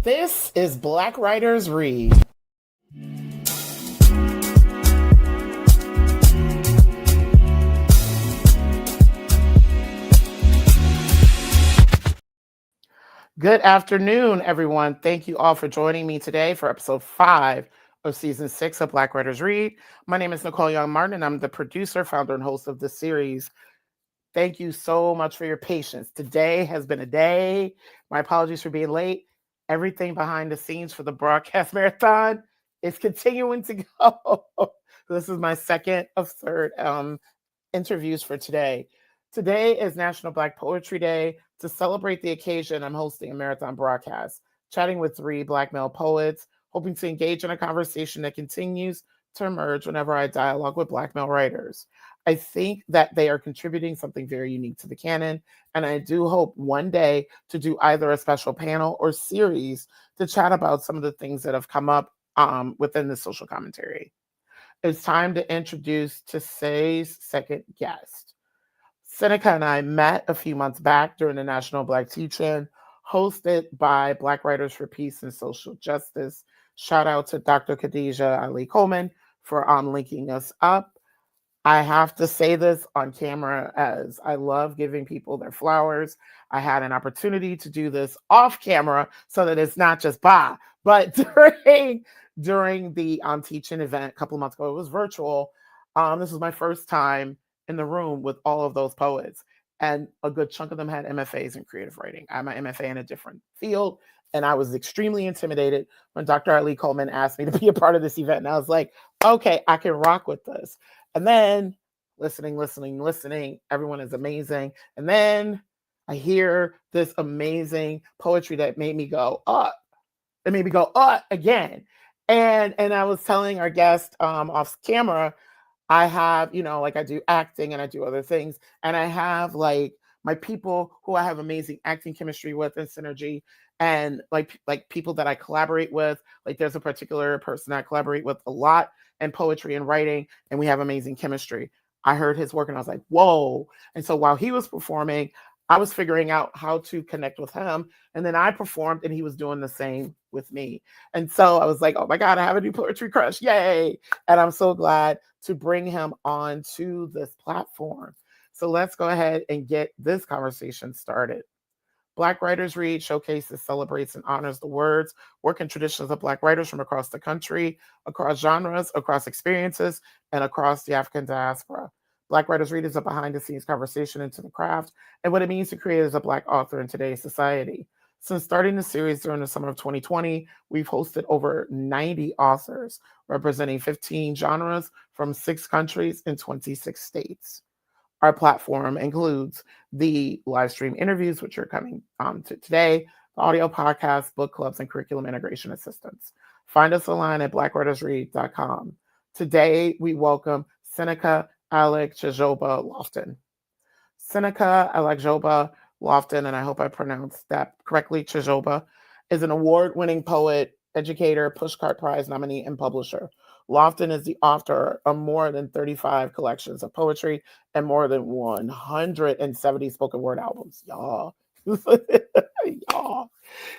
This is Black Writers Read. Good afternoon, everyone. Thank you all for joining me today for episode 5 of season 6 of Black Writers Read. My name is Nicole Young-Martin, and I'm the producer, founder, and host of this series. Thank you so much for your patience. Today has been a day. My apologies for being late. Everything behind the scenes for the broadcast marathon is continuing to go. This is my second of third interviews for today. Today is National Black Poetry Day. To celebrate the occasion, I'm hosting a marathon broadcast, chatting with 3 Black male poets, hoping to engage in a conversation that continues to emerge whenever I dialogue with Black male writers. I think that they are contributing something very unique to the canon, and I do hope one day to do either a special panel or series to chat about some of the things that have come up within the social commentary. It's time to introduce today's second guest. Synnika and I met a few months back during the National Black Teach-In, hosted by Black Writers for Peace and Social Justice. Shout out to Dr. Khadijah Ali Coleman for linking us up. I have to say this on camera as I love giving people their flowers. I had an opportunity to do this off camera so that it's not just but during the teaching event a couple of months ago, it was virtual. This was my first time in the room with all of those poets, and a good chunk of them had M.F.As in creative writing. I have my M.F.A in a different field, and I was extremely intimidated when Dr. Ali Coleman asked me to be a part of this event, and I was like, okay, I can rock with this. And then listening, everyone is amazing. And then I hear this amazing poetry that made me go, it made me go, again. And I was telling our guest off camera, I have, I do acting and I do other things. And I have my people who I have amazing acting chemistry with and synergy, and like people that I collaborate with. Like there's a particular person I collaborate with a lot in poetry and writing, and we have amazing chemistry. I heard his work and I was like, whoa. And so while he was performing, I was figuring out how to connect with him. And then I performed and he was doing the same with me. And so I was like, oh my God, I have a new poetry crush. Yay. And I'm so glad to bring him on to this platform. So let's go ahead and get this conversation started. Black Writers Read showcases, celebrates, and honors the words, work, and traditions of Black writers from across the country, across genres, across experiences, and across the African diaspora. Black Writers Read is a behind-the-scenes conversation into the craft and what it means to create as a Black author in today's society. Since starting the series during the summer of 2020, we've hosted over 90 authors representing 15 genres from 6 countries and 26 states. Our platform includes the live stream interviews, which are coming to today, the audio podcasts, book clubs, and curriculum integration assistance. Find us online at blackwritersread.com. Today, we welcome Synnika Alek-Chizoba Lofton. Synnika Alek-Chizoba Lofton, and I hope I pronounced that correctly, Chizoba, is an award-winning poet, educator, Pushcart Prize nominee, and publisher. Lofton is the author of more than 35 collections of poetry and more than 170 spoken word albums. Y'all. Y'all.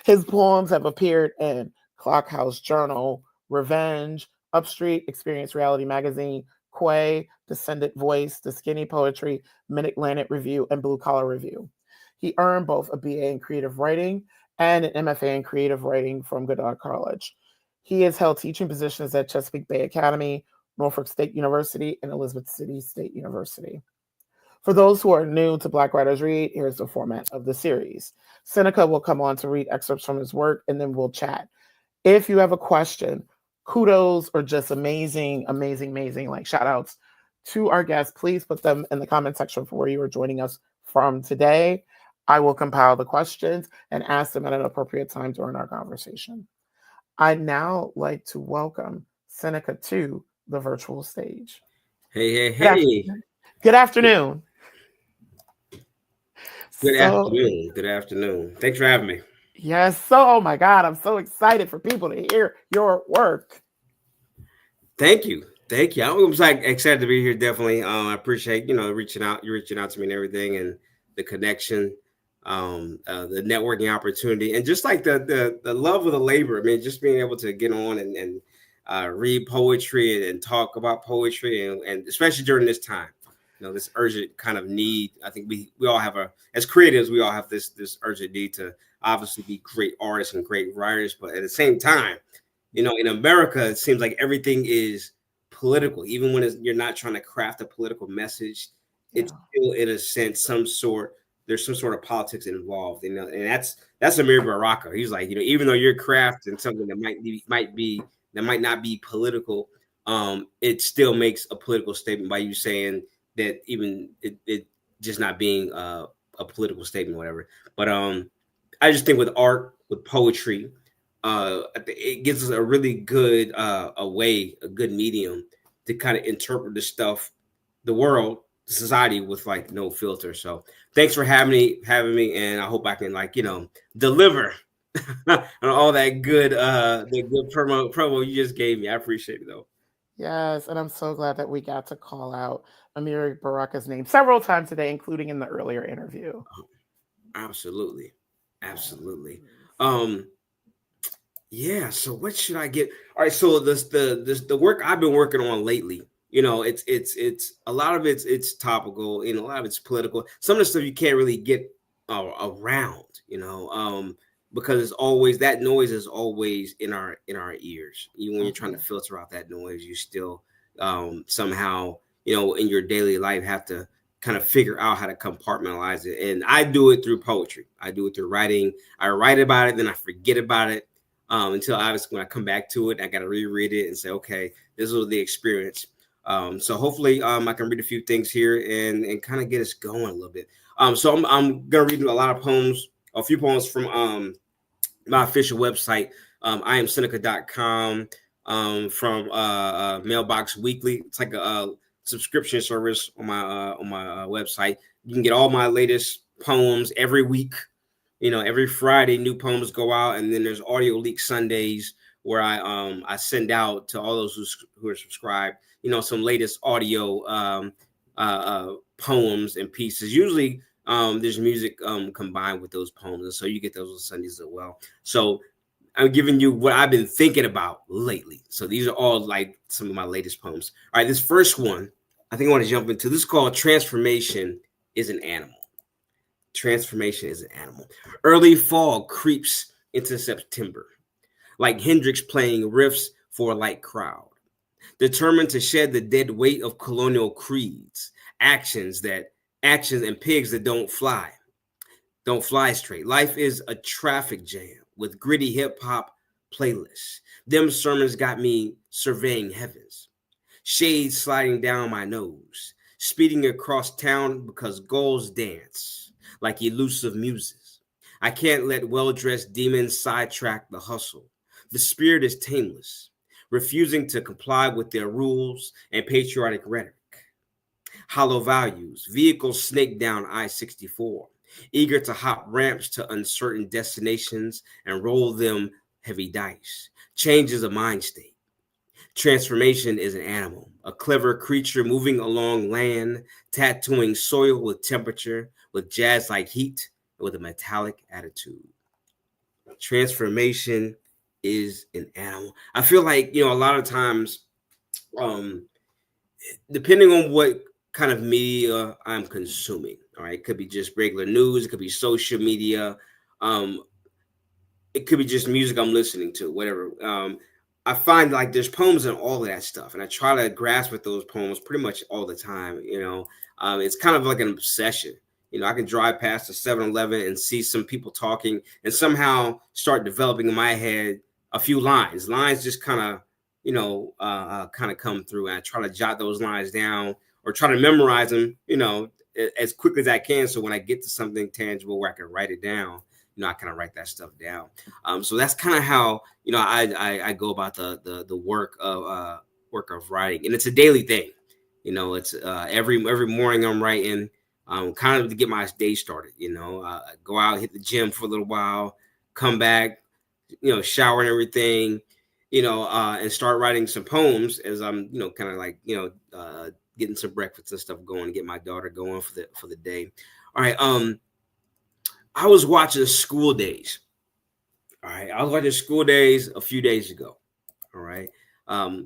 His poems have appeared in Clockhouse Journal, Revenge, UpStreet, Experience Reality Magazine, Quay, Dissident Voice, The Skinny Poetry, Mid-Atlantic Review, and Blue Collar Review. He earned both a BA in creative writing and an M.F.A in creative writing from Goddard College. He has held teaching positions at Chesapeake Bay Academy, Norfolk State University, and Elizabeth City State University. For those who are new to Black Writers Read, here's the format of the series. Synnika will come on to read excerpts from his work, and then we'll chat. If you have a question, kudos, or just amazing, like shout outs to our guests, please put them in the comment section for where you are joining us from today. I will compile the questions and ask them at an appropriate time during our conversation. I'd now like to welcome Synnika to the virtual stage. Hey. Good afternoon. Good afternoon. Thanks for having me. Yes. So, oh my God, I'm so excited for people to hear your work. Thank you. Thank you. I was like excited to be here. Definitely. I appreciate, you reaching out to me and everything, and the connection, the networking opportunity, and just like the love of the labor. I mean, just being able to get on and read poetry and talk about poetry, and especially during this time, this urgent kind of need. I think we all have as creatives, we all have this urgent need to obviously be great artists and great writers, but at the same time, in America, it seems like everything is political. Even when you're not trying to craft a political message, Yeah. it's still, in a sense, there's some sort of politics involved. And that's Amir Baraka. He's like, even though you're crafting something that might not be political, it still makes a political statement by you saying that, even it just not being a political statement, whatever. But I just think with art, with poetry, it gives us a really good a good medium to kind of interpret the world, the society, with like no filter. So thanks for having me, and I hope I can deliver on all that good the good promo you just gave me. I appreciate it though. Yes. And I'm so glad that we got to call out Amiri Baraka's name several times today, including in the earlier interview. Absolutely, absolutely. Um, Yeah. So what should I get? All right. So the work I've been working on lately, it's a lot of it's topical, a lot of it's political. Some of the stuff you can't really get around, because it's always, that noise is always in our ears. Even when you're trying to filter out that noise, you still somehow, in your daily life, have to kind of figure out how to compartmentalize it. And I do it through poetry. I do it through writing. I write about it, then I forget about it, until obviously when I come back to it, I got to reread it and say, okay, this was the experience. So hopefully I can read a few things here and kind of get us going a little bit. So I'm going to read a lot of poems, a few poems from my official website. I am Synnika.com, from Mailbox Weekly. It's like a subscription service on my website. You can get all my latest poems every week. Every Friday new poems go out, and then there's audio leak Sundays where I send out to all those who are subscribed, some latest audio poems and pieces. Usually there's music combined with those poems, and so you get those on Sundays as well. So I'm giving you what I've been thinking about lately. So these are all like some of my latest poems. All right, this first one I think I want to jump into. This is called Transformation is an Animal. Transformation is an animal. Early fall creeps into September, like Hendrix playing riffs for a light crowd, determined to shed the dead weight of colonial creeds, actions and pigs that don't fly straight. Life is a traffic jam with gritty hip hop playlists. Them sermons got me surveying heavens, shades sliding down my nose, speeding across town because goals dance like elusive muses. I can't let well-dressed demons sidetrack the hustle. The spirit is tameless, refusing to comply with their rules and patriotic rhetoric. Hollow values, vehicles snake down I-64, eager to hop ramps to uncertain destinations and roll them heavy dice. Change is a mind state. Transformation is an animal, a clever creature moving along land, tattooing soil with temperature, with jazz-like heat, and with a metallic attitude. Transformation is an animal. I feel like, a lot of times, um, depending on what kind of media I'm consuming, all right, it could be just regular news, it could be social media, um, it could be just music I'm listening to, whatever. I find like there's poems and all of that stuff, and I try to grasp with those poems pretty much all the time. It's kind of like an obsession. I can drive past a 7-Eleven and see some people talking, and somehow start developing in my head a few lines just kind of, kind of come through, and I try to jot those lines down or try to memorize them, as quickly as I can, so when I get to something tangible where I can write it down, I kind of write that stuff down. So that's kind of how, I go about the work of writing, and it's a daily thing. It's every morning I'm writing, kind of to get my day started. Go out, hit the gym for a little while, come back, shower and everything, and start writing some poems as I'm, kind of like, getting some breakfast and stuff going, get my daughter going for the day. All right. I was watching School Days. All right. I was watching School Days a few days ago. All right. I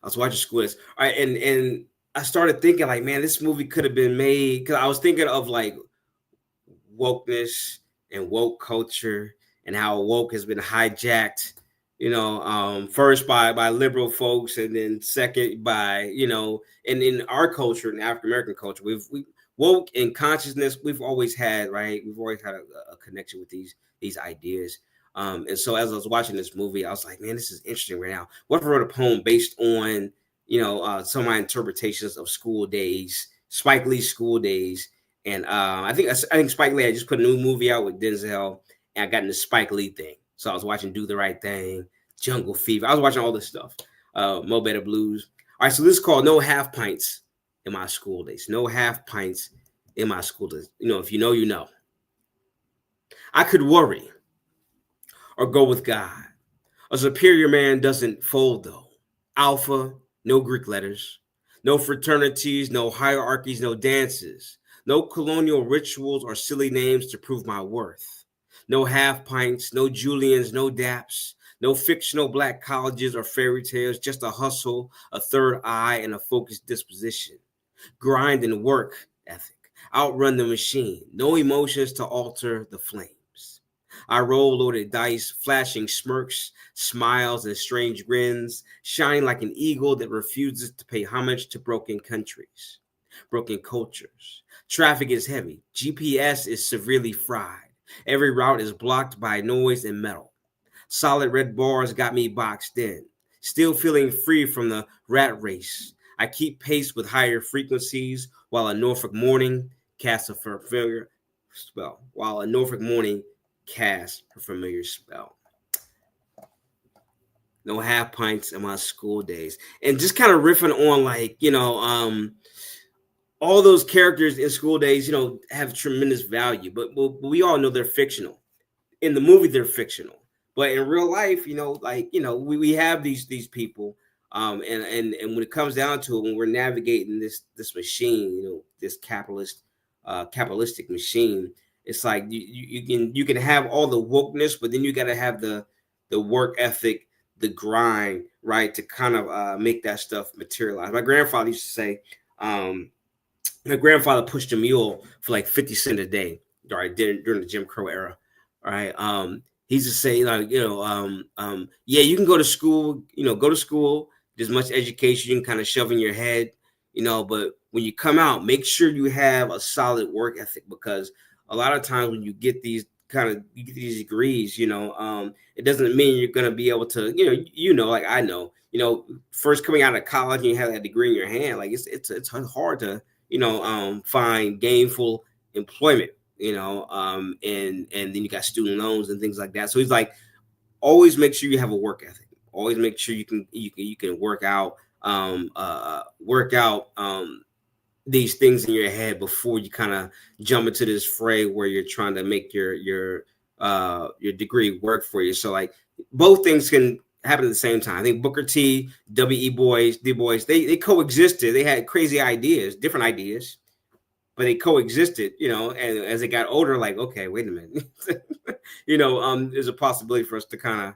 was watching School Days. All right. And I started thinking like, man, this movie could have been made, because I was thinking of like wokeness and woke culture and how woke has been hijacked, first by liberal folks, and then second by, and in our culture, in African American culture, we woke in consciousness. We've always had, right? We've always had a connection with these ideas. And so as I was watching this movie, I was like, man, this is interesting right now. What if I wrote a poem based on, some of my interpretations of School Days, Spike Lee's School Days. And I think Spike Lee, I just put a new movie out with Denzel, and I got into Spike Lee thing. So I was watching Do the Right Thing, Jungle Fever. I was watching all this stuff, Mo Better Blues. All right, so this is called No Half Pints in My School Days. No half pints in my school days. If you know, you know. I could worry or go with God. A superior man doesn't fold, though. Alpha, no Greek letters. No fraternities, no hierarchies, no dances. No colonial rituals or silly names to prove my worth. No half pints, no Julians, no daps. No fictional black colleges or fairy tales, just a hustle, a third eye, and a focused disposition. Grind and work ethic. Outrun the machine. No emotions to alter the flames. I roll loaded dice, flashing smirks, smiles, and strange grins, shining like an eagle that refuses to pay homage to broken countries, broken cultures. Traffic is heavy. GPS is severely fried. Every route is blocked by noise and metal. Solid red bars got me boxed in. Still feeling free from the rat race. I keep pace with higher frequencies while a Norfolk morning casts a familiar spell. No half pints in my school days. And just kind of riffing on like, all those characters in School Days, have tremendous value, but we all know they're fictional. In the movie, they're fictional, but in real life, we have these people, and when it comes down to it, when we're navigating this machine, this capitalistic machine, it's like you can have all the wokeness, but then you got to have the work ethic, the grind, right, to kind of make that stuff materialize. My grandfather used to say, my grandfather pushed a mule for like 50 cents a day, right, during the Jim Crow era, right? He used to say, like, yeah, you can go to school, get as much education you can kind of shove in your head, but when you come out, make sure you have a solid work ethic, because a lot of times when you get these degrees, it doesn't mean you're going to be able to, like I know, first coming out of college and you have that degree in your hand, like it's hard to, find gainful employment, and then you got student loans and things like that. So he's like, always make sure you have a work ethic. Always make sure you can work out these things in your head before you kind of jump into this fray where you're trying to make your degree work for you. So like both things can happen at the same time. I think Booker T, W.E. Du Bois, they coexisted. They had crazy ideas, different ideas, but they coexisted, and as they got older, like, okay, wait a minute, there's a possibility for us to kind of,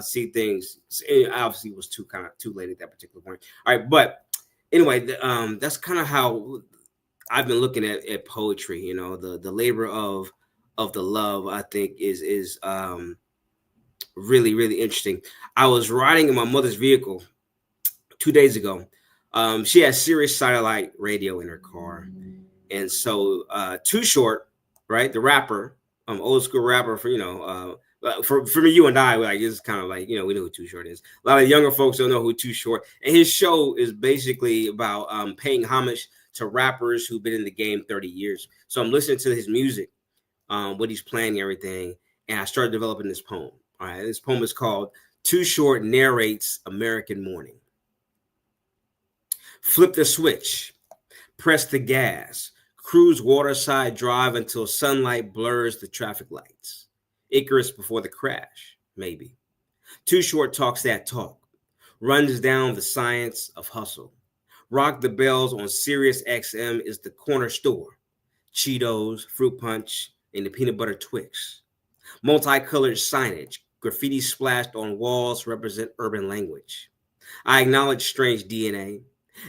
see things. It obviously was too late at that particular point. All right. But anyway, that's kind of how I've been looking at poetry, the labor of the love, I think is really, really interesting. I was riding in my mother's vehicle 2 days ago. She has Sirius satellite radio in her car. And so Too Short, right, the rapper, old school rapper for for you and I, like, it's kind of like, we know who Too Short is. A lot of younger folks don't know who Too Short. And his show is basically about paying homage to rappers who've been in the game 30 years. So I'm listening to his music, what he's playing, everything, and I started developing this poem. All right, this poem is called Too Short Narrates American Morning. Flip the switch, press the gas, cruise waterside drive until sunlight blurs the traffic lights. Icarus before the crash, maybe. Too Short talks that talk, runs down the science of hustle. Rock the Bells on Sirius XM is the corner store. Cheetos, fruit punch, and the peanut butter Twix. Multicolored signage, graffiti splashed on walls represent urban language. I acknowledge strange DNA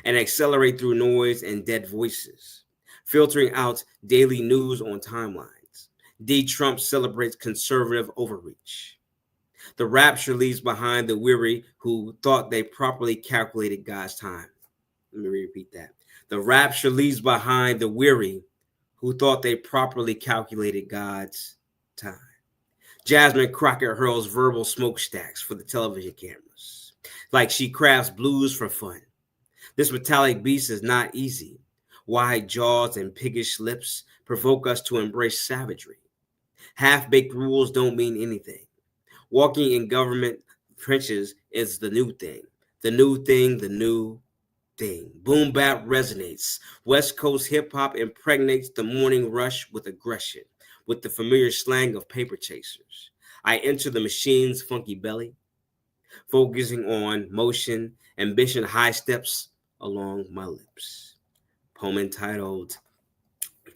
and accelerate through noise and dead voices, filtering out daily news on timelines. D. Trump celebrates conservative overreach. The rapture leaves behind the weary who thought they properly calculated God's time. Let me repeat that. The rapture leaves behind the weary who thought they properly calculated God's time. Jasmine Crockett hurls verbal smokestacks for the television cameras, like she crafts blues for fun. This metallic beast is not easy. Wide jaws and piggish lips provoke us to embrace savagery. Half-baked rules don't mean anything. Walking in government trenches is the new thing. The new thing, the new thing. Boom bap resonates. West Coast hip-hop impregnates the morning rush with aggression, with the familiar slang of paper chasers. I enter the machine's funky belly, focusing on motion, ambition, high steps along my lips. Poem entitled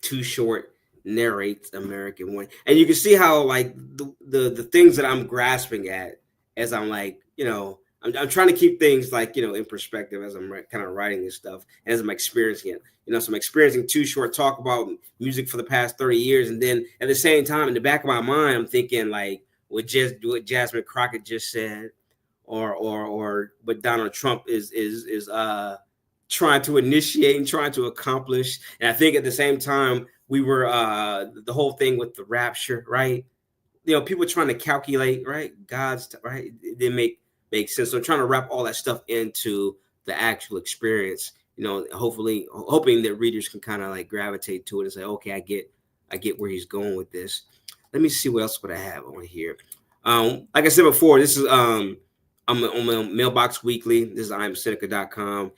Too Short narrates American One. And you can see how like the things that I'm grasping at as I'm like, I'm trying to keep things like, in perspective as I'm kind of writing this stuff and as I'm experiencing it. So I'm experiencing Too Short talk about music for the past 30 years. And then at the same time, in the back of my mind, I'm thinking like what Jasmine Crockett just said, or what Donald Trump is trying to initiate and trying to accomplish. And I think at the same time, we were the whole thing with the rapture, right? People trying to calculate, right? Right? It didn't make sense. So I'm trying to wrap all that stuff into the actual experience, hopefully hoping that readers can kind of like gravitate to it and say, okay, I get where he's going with this. Let me see what else would I have on here. Like I said before, this is I'm on my Mailbox Weekly. This is imsynnika.com.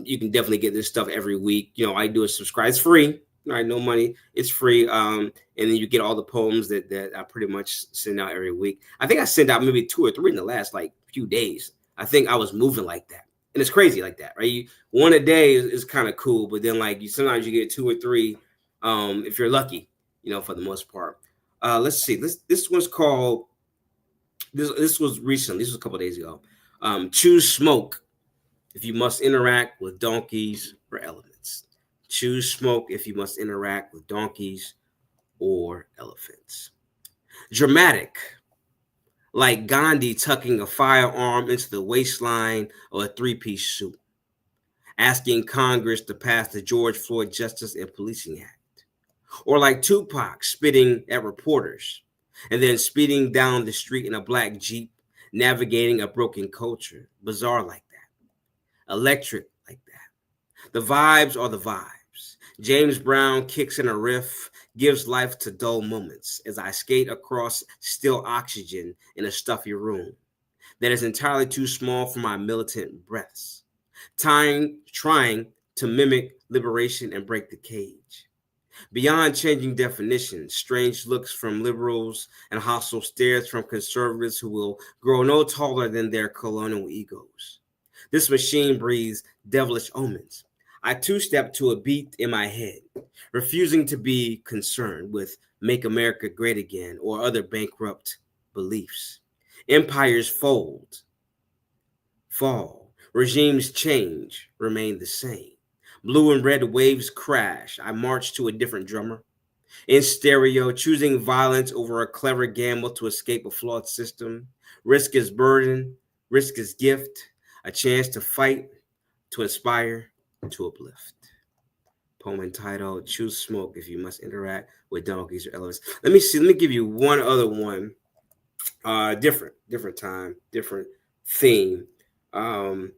You can definitely get this stuff every week. I do a subscribe. It's free. All right, no money. It's free. And then you get all the poems that I pretty much send out every week. I think I sent out maybe 2 or 3 in the last like few days. I think I was moving like that. And it's crazy like that, right? One a day is kind of cool, but then like sometimes you get 2 or 3 if you're lucky, for the most part. Let's see. This one's called this was recently. This was a couple of days ago. Choose smoke if you must interact with donkeys or elephants. Choose smoke if you must interact with donkeys or elephants. Dramatic, like Gandhi tucking a firearm into the waistline of a 3-piece suit, asking Congress to pass the George Floyd Justice and Policing Act. Or like Tupac spitting at reporters and then speeding down the street in a black Jeep, navigating a broken culture. Bizarre like that. Electric like that. The vibes are the vibes. James Brown kicks in a riff, gives life to dull moments as I skate across still oxygen in a stuffy room that is entirely too small for my militant breaths, trying to mimic liberation and break the cage. Beyond changing definitions, strange looks from liberals and hostile stares from conservatives who will grow no taller than their colonial egos. This machine breathes devilish omens. I two-step to a beat in my head, refusing to be concerned with Make America Great Again or other bankrupt beliefs. Empires fall. Regimes change, remain the same. Blue and red waves crash. I march to a different drummer. In stereo, choosing violence over a clever gamble to escape a flawed system. Risk is burden, risk is gift, a chance to fight, to inspire, to uplift. Poem entitled Choose Smoke if you must interact with donkeys or elephants. Let me give you one other one. Different time, different theme. I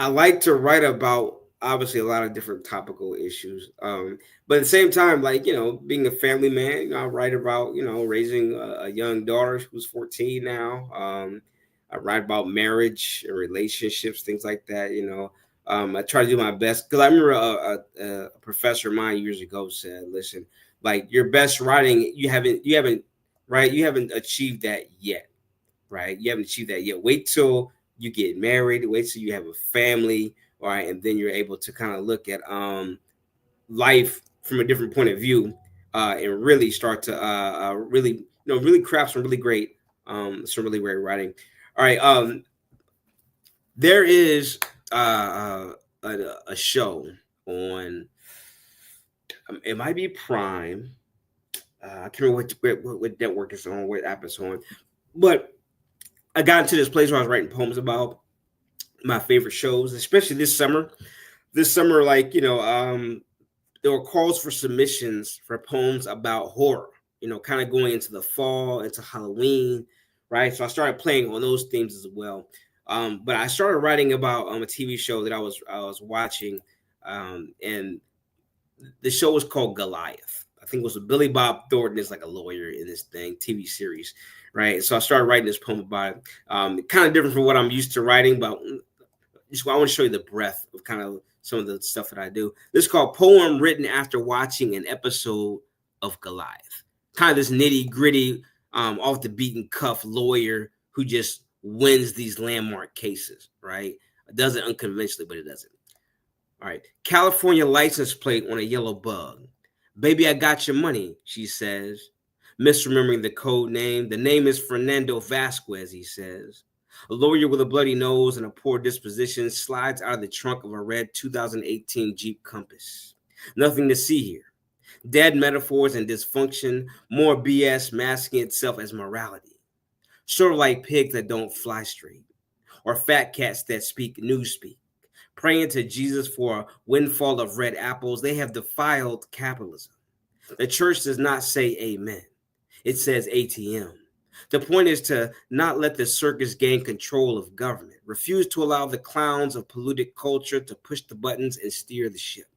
like to write about obviously a lot of different topical issues. But at the same time, like, being a family man, I write about, raising a young daughter who's 14 now. I write about marriage and relationships, things like that, I try to do my best because I remember a professor of mine years ago said, listen, like your best writing, you haven't right? You haven't achieved that yet, right? You haven't achieved that yet. Wait till you get married. Wait till you have a family, all right, and then you're able to kind of look at life from a different point of view, and really start to really really craft some really great writing. All right, there is a show on. It might be Prime. I can't remember what network it's on, what app it's on, but I got into this place where I was writing poems about my favorite shows, especially this summer. This summer, like there were calls for submissions for poems about horror. Kind of going into the fall, into Halloween, right? So I started playing on those themes as well. But I started writing about a TV show that I was watching, and the show was called Goliath. I think it was Billy Bob Thornton is like a lawyer in this TV series, right? So I started writing this poem about it. Kind of different from what I'm used to writing, but I want to show you the breadth of kind of some of the stuff that I do. This is called Poem Written After Watching an Episode of Goliath. Kind of this nitty gritty, off the beaten cuff lawyer who just wins these landmark cases, right? It does it unconventionally, but it doesn't. All right. California license plate on a yellow bug. Baby, I got your money, she says. Misremembering the code name. The name is Fernando Vasquez, he says. A lawyer with a bloody nose and a poor disposition slides out of the trunk of a red 2018 Jeep Compass. Nothing to see here. Dead metaphors and dysfunction, more BS masking itself as morality. Sort of like pigs that don't fly straight, or fat cats that speak newspeak. Praying to Jesus for a windfall of red apples, they have defiled capitalism. The church does not say amen. It says ATM. The point is to not let the circus gain control of government. Refuse to allow the clowns of polluted culture to push the buttons and steer the ship.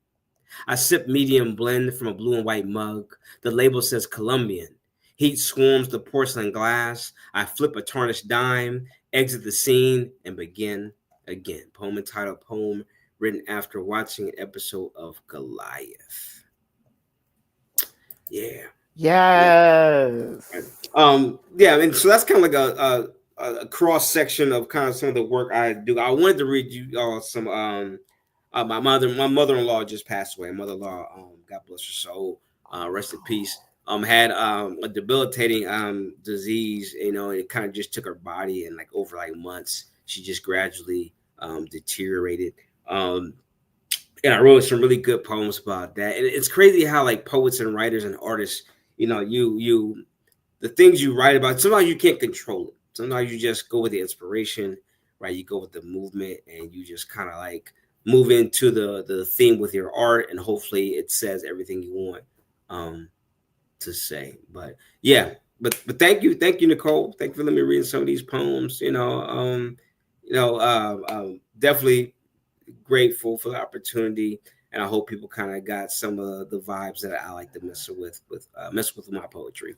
I sip medium blend from a blue and white mug. The label says Colombian. Heat swarms the porcelain glass. I flip a tarnished dime, exit the scene, and begin again. Poem entitled Poem Written After Watching an Episode of Goliath. Yeah. Yes. Yeah, and so that's kind of like a cross section of kind of some of the work I do. I wanted to read you some my mother-in-law just passed away. Mother-in-law, God bless her soul, rest in peace. Had a debilitating disease, it kind of just took her body, and like over like months, she just gradually deteriorated. And I wrote some really good poems about that. And it's crazy how like poets and writers and artists, you the things you write about, sometimes you can't control it. Sometimes you just go with the inspiration, right? You go with the movement, and you just kind of like move into the theme with your art, and hopefully it says everything you want to say. But yeah, but thank you, Nicole. Thank you for letting me read some of these poems. Definitely grateful for the opportunity, and I hope people kind of got some of the vibes that I like to mess with my poetry.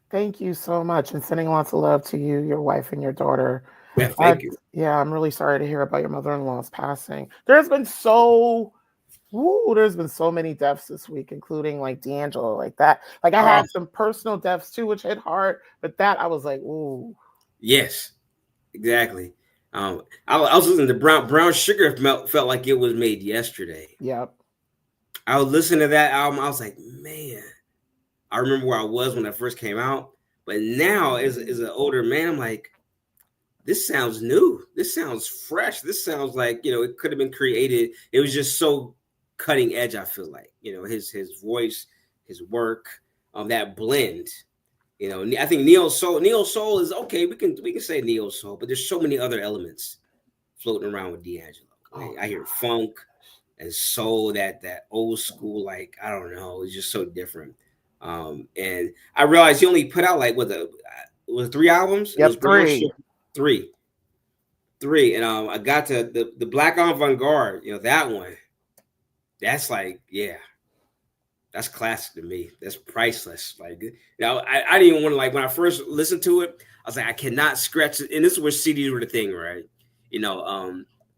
Thank you so much, and sending lots of love to you, your wife, and your daughter. Yeah, thank you. Yeah, I'm really sorry to hear about your mother-in-law's passing. There's been so many deaths this week, including like D'Angelo, like that. Like I had some personal deaths too, which hit hard, but that I was like, ooh. Yes, exactly. I was listening to Brown Sugar felt like it was made yesterday. Yep. I was listening to that album. I was like, man, I remember where I was when that first came out. But now, as an older man, I'm like, this sounds new. This sounds fresh. This sounds like, it could have been created. It was just so cutting edge, I feel like. His voice, his work, that blend. I think neo soul is okay. We can say neo soul, but there's so many other elements floating around with D'Angelo. Right? I hear funk and soul, that old school, like, I don't know, it's just so different. And I realized he only put out like was 3 albums. Yep, it was three. And I got to the Black Avant-Garde. That one. That's like, yeah. That's classic to me. That's priceless. Like, I didn't even want to, like, when I first listened to it, I was like, I cannot scratch it. And this is where CDs were the thing, right?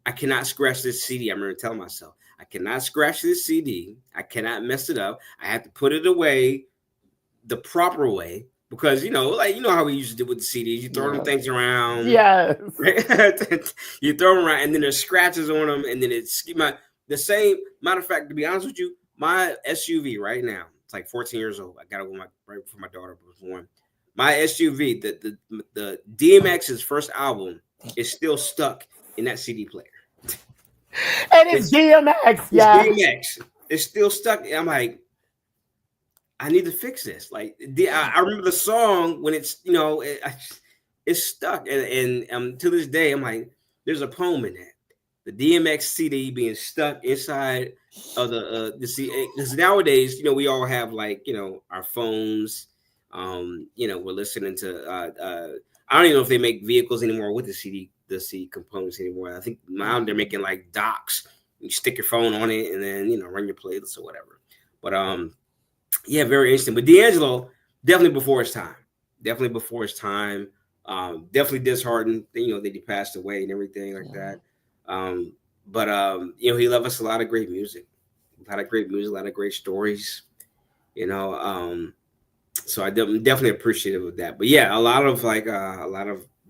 I cannot scratch this CD. I remember telling myself, I cannot scratch this CD. I cannot mess it up. I have to put it away the proper way, because like how we used to do with the CDs. You throw them things around. Yes. Right? You throw them around, and then there's scratches on them, and then it's the same. Matter of fact, to be honest with you, my SUV right now, it's like 14 years old. I got it right before my daughter was born. My SUV, the DMX's first album, is still stuck in that CD player. And it's DMX, yeah. It's DMX. It's still stuck. I'm like, I need to fix this. Like, I remember the song when it's it's stuck, and to this day, I'm like, there's a poem in that. The DMX CD being stuck inside of the CD. Because nowadays, we all have like our phones. We're listening to. I don't even know if they make vehicles anymore with the CD components anymore. I think now they're making like docks. You stick your phone on it and then run your playlist or whatever. But yeah, very interesting. But D'Angelo, definitely before his time. Definitely before his time. Definitely disheartened, that he passed away and everything like that. But he left us a lot of great music, a lot of great stories. So I'm definitely appreciative of that. But yeah, a lot of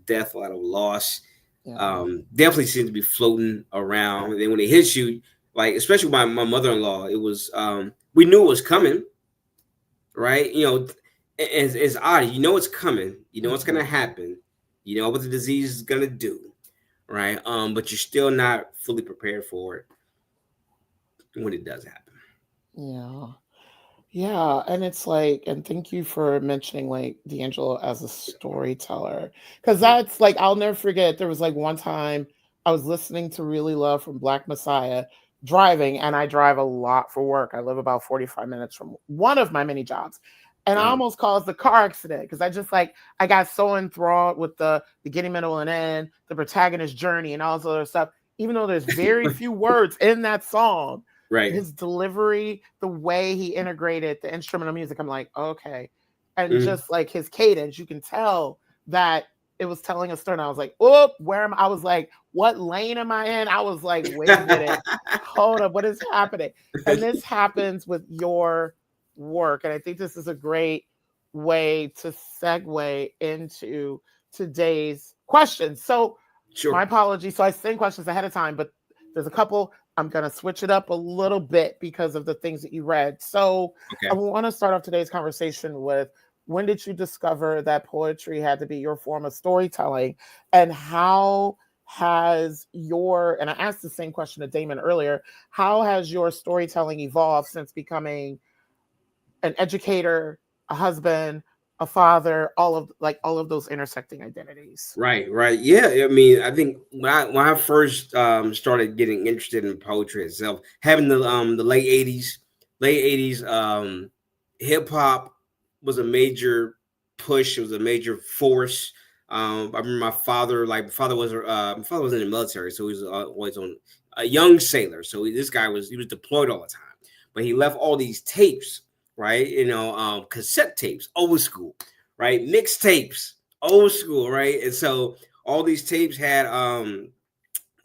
death, a lot of loss. Definitely seems to be floating around. And then when it hits you, like especially my mother-in-law, it was we knew it was coming, right? It's odd. It's coming. It's gonna happen. You know what the disease is gonna do, right? But you're still not fully prepared for it when it does happen. Yeah, and it's like, and thank you for mentioning like D'Angelo as a storyteller, because that's like, I'll never forget. There was like one time I was listening to Really Love from Black Messiah driving, and I drive a lot for work. I live about 45 minutes from one of my many jobs, and I almost caused a car accident because I got so enthralled with the beginning, middle, and end, the protagonist's journey, and all this other stuff. Even though there's very few words in that song. Right. His delivery, the way he integrated the instrumental music, I'm like, okay. And just like his cadence, you can tell that it was telling a story. I was like, oh, where am I? I was like, what lane am I in? I was like, wait a minute. Hold up. What is happening? And this happens with your work. And I think this is a great way to segue into today's questions. So my apologies. So I send questions ahead of time, but there's a couple. I'm going to switch it up a little bit because of the things that you read. So I want to start off today's conversation with, when did you discover that poetry had to be your form of storytelling? And how has and I asked the same question to Damon earlier, how has your storytelling evolved since becoming an educator, a husband, a father, all of those intersecting identities? Right. Yeah. I mean, I think when I first started getting interested in poetry itself, having the late 80s, hip hop was a major push. It was a major force. I remember my father was in the military, so he was always on a young sailor. So he was deployed all the time, but he left all these tapes, right? Cassette tapes, old school, right? Mixtapes, old school, right? And so all these tapes had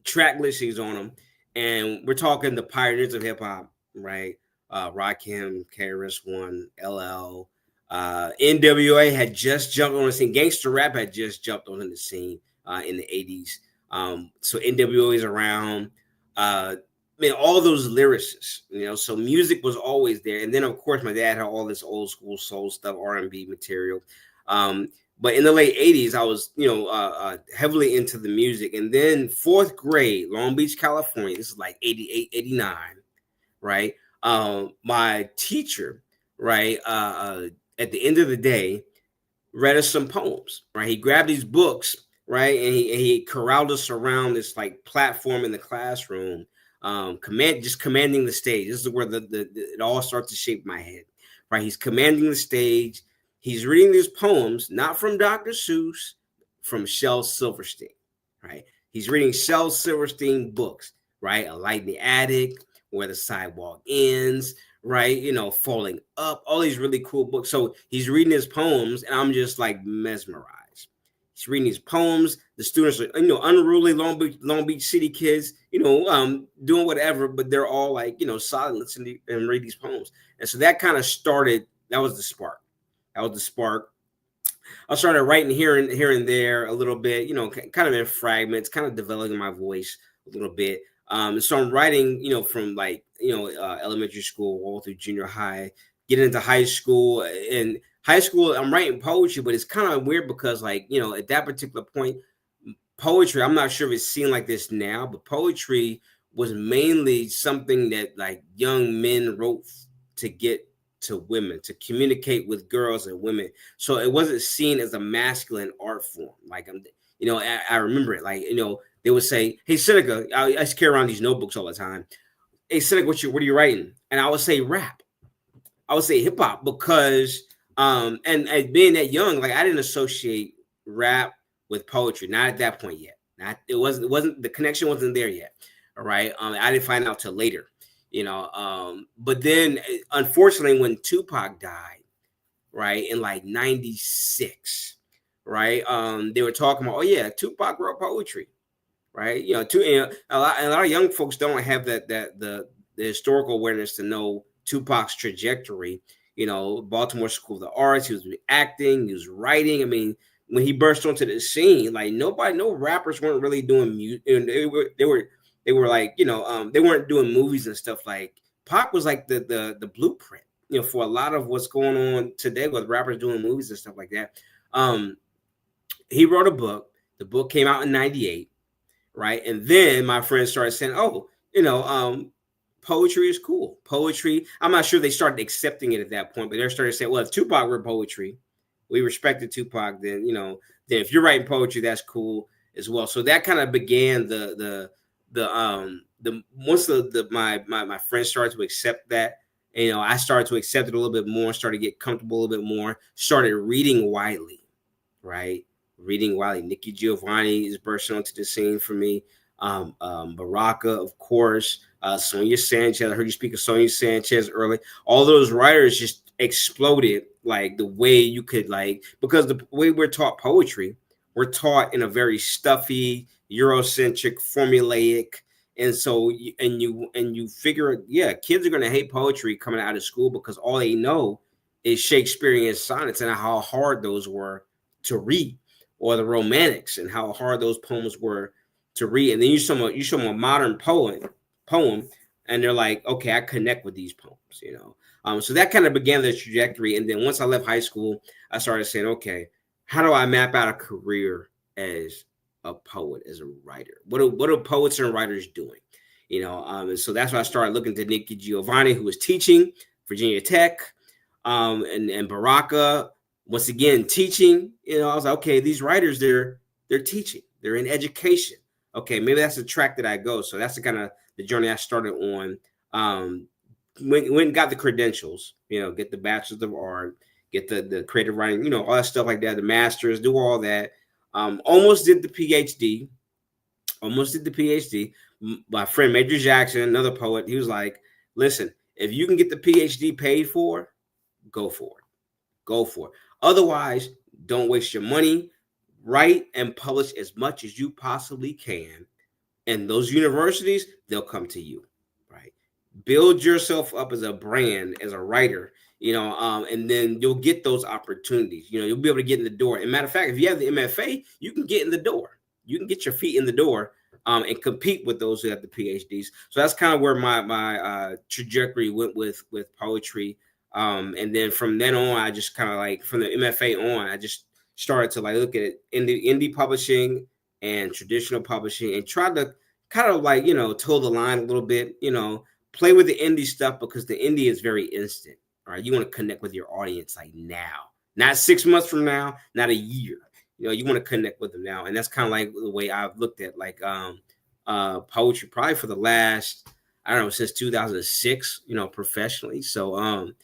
track listings on them, and we're talking the pioneers of hip hop, right? Rakim, KRS-One, LL, NWA had just jumped on the scene. Gangster rap had just jumped on the scene in the 80s. So NWA is around. All those lyricists, so music was always there. And then, of course, my dad had all this old school soul stuff, R&B material. But in the late 80s, I was, heavily into the music. And then fourth grade, Long Beach, California, this is like 88, 89, right? My teacher, right, at the end of the day, read us some poems, right? He grabbed these books, right, and he corralled us around this like platform in the classroom, commanding the stage. This is where it all starts to shape my head, right? He's commanding the stage. He's reading these poems, not from Dr. Seuss, from Shel Silverstein, right? He's reading Shel Silverstein books, right? A Light in the Attic, Where the Sidewalk Ends, right? Falling Up, all these really cool books. So he's reading his poems, and I'm just like mesmerized. He's reading these poems. The students are, unruly Long Beach City kids, doing whatever, but they're all like, solid, listening and read these poems. And so that kind of started, that was the spark. I started writing here and there a little bit, kind of in fragments, kind of developing my voice a little bit. So I'm writing, from like elementary school all through junior high, getting into high school. And high school, I'm writing poetry, but it's kind of weird because like at that particular point, poetry, I'm not sure if it's seen like this now, but poetry was mainly something that like young men wrote to get to women, to communicate with girls and women. So it wasn't seen as a masculine art form. Like I remember it. Like they would say, "Hey, Synnika," I used to carry around these notebooks all the time. "Hey, Synnika, what are you writing?" And I would say rap. I would say hip hop because and being that young, like I didn't associate rap with poetry. Not at that point yet. Not it wasn't the connection wasn't there yet. All right. I didn't find out till later. But then unfortunately when Tupac died, right, in like 96, right, they were talking about, oh yeah, Tupac wrote poetry, right? A lot of young folks don't have the historical awareness to know Tupac's trajectory. Baltimore School of the Arts. He was acting. He was writing. I mean, when he burst onto the scene, like no rappers weren't really doing music. They were like, they weren't doing movies and stuff. Like Pac was like the blueprint, for a lot of what's going on today with rappers doing movies and stuff like that. He wrote a book. The book came out in '98. Right. And then my friends started saying, oh, poetry is cool. Poetry. I'm not sure they started accepting it at that point, but they started saying, well, if Tupac wrote poetry, we respected Tupac, then if you're writing poetry, that's cool as well. So that kind of began the once my friends started to accept that, I started to accept it a little bit more, started to get comfortable a little bit more, started reading widely, right? Reading widely. Nikki Giovanni is bursting onto the scene for me. Baraka, of course. Sonia Sanchez. I heard you speak of Sonia Sanchez early. All those writers just exploded, like the way you could because the way we're taught poetry, we're taught in a very stuffy, Eurocentric, formulaic. And so you figure, yeah, kids are going to hate poetry coming out of school because all they know is Shakespearean sonnets and how hard those were to read, or the Romantics and how hard those poems were to read. And then you show them a modern poem, and they're like, okay, I connect with these poems. So that kind of began the trajectory. And then once I left high school, I started saying, okay, how do I map out a career as a poet, as a writer? What are poets and writers doing? And so that's why I started looking to Nikki Giovanni, who was teaching Virginia Tech, and Baraka, once again teaching. I was like, okay, these writers, they're teaching, they're in education. Okay, maybe that's the track that I go. So that's the kind of the journey I started on. Went and got the credentials, get the bachelor's of art, get the creative writing, all that stuff like that, the masters, do all that. Almost did the PhD. My friend Major Jackson, another poet, he was like, listen, if you can get the PhD paid for, go for it. Otherwise, don't waste your money. Write and publish as much as you possibly can. And those universities, they'll come to you, right? Build yourself up as a brand, as a writer, and then you'll get those opportunities. You'll be able to get in the door. And matter of fact, if you have the M.F.A, you can get in the door. You can get your feet in the door and compete with those who have the PhDs. So that's kind of where my trajectory went with poetry. And then from then on, I just kind of from the M.F.A on, I just started to look at it indie publishing and traditional publishing, and try to kind of toe the line a little bit, play with the indie stuff, because the indie is very instant. All right. You want to connect with your audience now, not 6 months from now, not a year. You want to connect with them now. And that's kind of the way I've looked at poetry probably for the last, I don't know, since 2006, professionally. So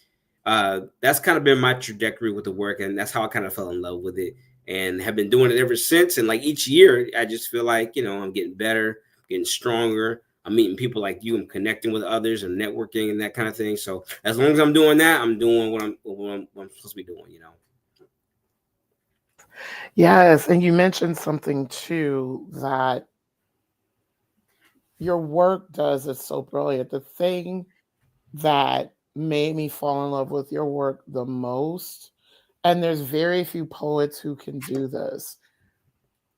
that's kind of been my trajectory with the work, and that's how I kind of fell in love with it and have been doing it ever since. And each year, I just feel like, I'm getting better, getting stronger. I'm meeting people like you. I'm connecting with others and networking and that kind of thing. So as long as I'm doing that, I'm doing what I'm supposed to be doing, Yes, and you mentioned something too, that your work does is so brilliant. The thing that made me fall in love with your work the most And there's very few poets who can do this.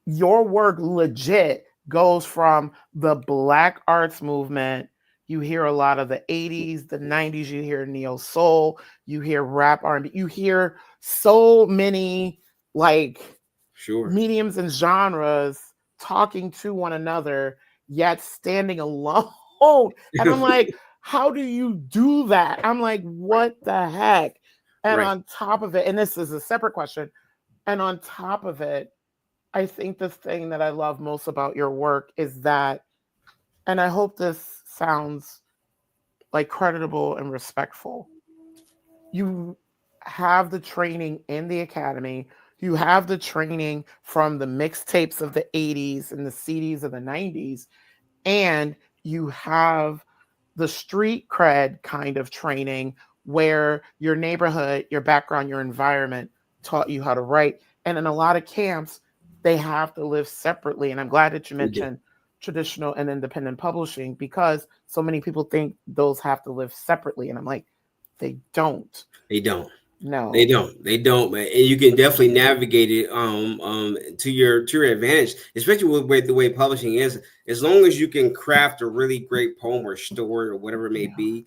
Your work legit goes from the Black arts movement. You hear a lot of the 80s, the 90s, you hear neo soul, you hear rap R&B, you hear so many like Sure. mediums and genres talking to one another, yet standing alone. And I'm like, how do you do that? I'm like, what the heck? And Right. on top of it, and this is a separate question, and on top of it, I think the thing that I love most about your work is that, and I hope this sounds like creditable and respectful, you have the training in the academy, you have the training from the mixtapes of the 80s and the CDs of the 90s, and you have the street cred kind of training where your neighborhood, your background, your environment taught you how to write. And in a lot of camps, they have to live separately. And I'm glad that you We do. mentioned traditional and independent publishing because so many people think those have to live separately. And I'm like, they don't. They don't. No. They don't, man. And you can definitely navigate it to your advantage, especially with the way publishing is. As long as you can craft a really great poem or story or whatever it may Yeah. be,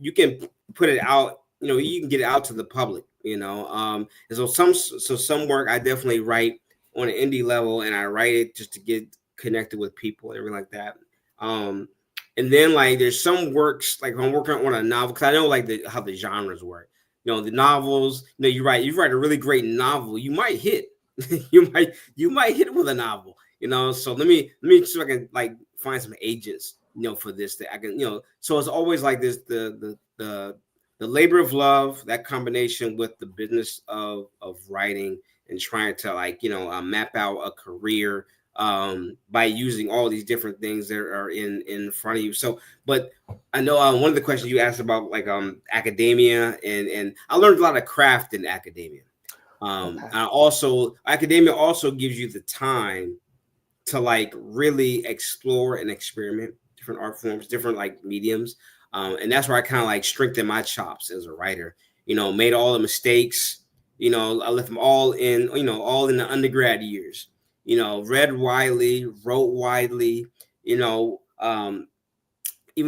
you can put it out. You can get it out to the public. And some work I definitely write on an indie level, and I write it just to get connected with people and everything like that. Um, and then like there's some works like I'm working on a novel because I know like how the genres work. The novels. You write a really great novel, you might hit. you might hit with a novel. So let me see if I can like find some agents. For this that I can. So it's always like this the labor of love, that combination with the business of writing and trying to like map out a career by using all these different things that are in front of you. So, but I know one of the questions you asked about like academia and I learned a lot of craft in academia. Okay. Academia also gives you the time to like really explore and experiment different art forms, different like mediums. And that's where I kind of like strengthened my chops as a writer. Made all the mistakes. I left them all all in the undergrad years. Read widely, wrote widely. Even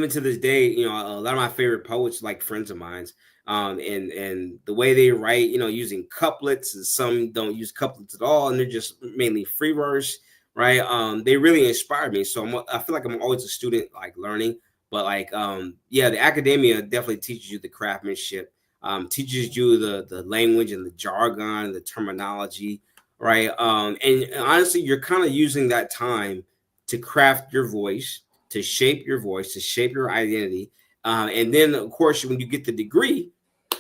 to this day, a lot of my favorite poets like friends of mine's. And the way they write, using couplets, and some don't use couplets at all, and they're just mainly free verse, right? They really inspire me. So I feel like I'm always a student, like learning. But like, yeah, the academia definitely teaches you the craftsmanship, teaches you the language and the jargon, the terminology, right? And honestly, you're kind of using that time to craft your voice, to shape your voice, to shape your identity. And then, of course, when you get the degree,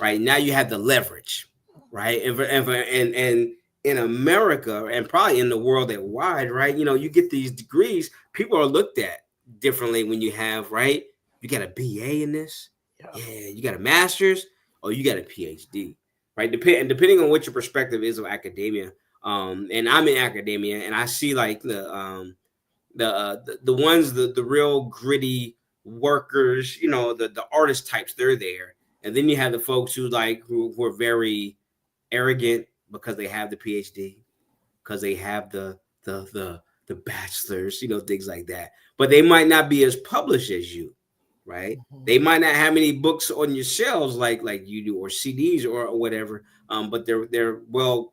right, now you have the leverage, right? And in America and probably in the world at wide, right, you get these degrees, people are looked at differently when you have, right, you got a BA in this, Yeah. yeah, you got a master's, or you got a PhD, right? Depending on what your perspective is of academia. And I'm in academia, and I see like the ones the real gritty workers, the artist types, they're there. And then you have the folks who are very arrogant because they have the PhD, because they have the bachelors, things like that. But they might not be as published as you, right? Mhm. They might not have many books on your shelves like you do, or CDs or whatever. But they're well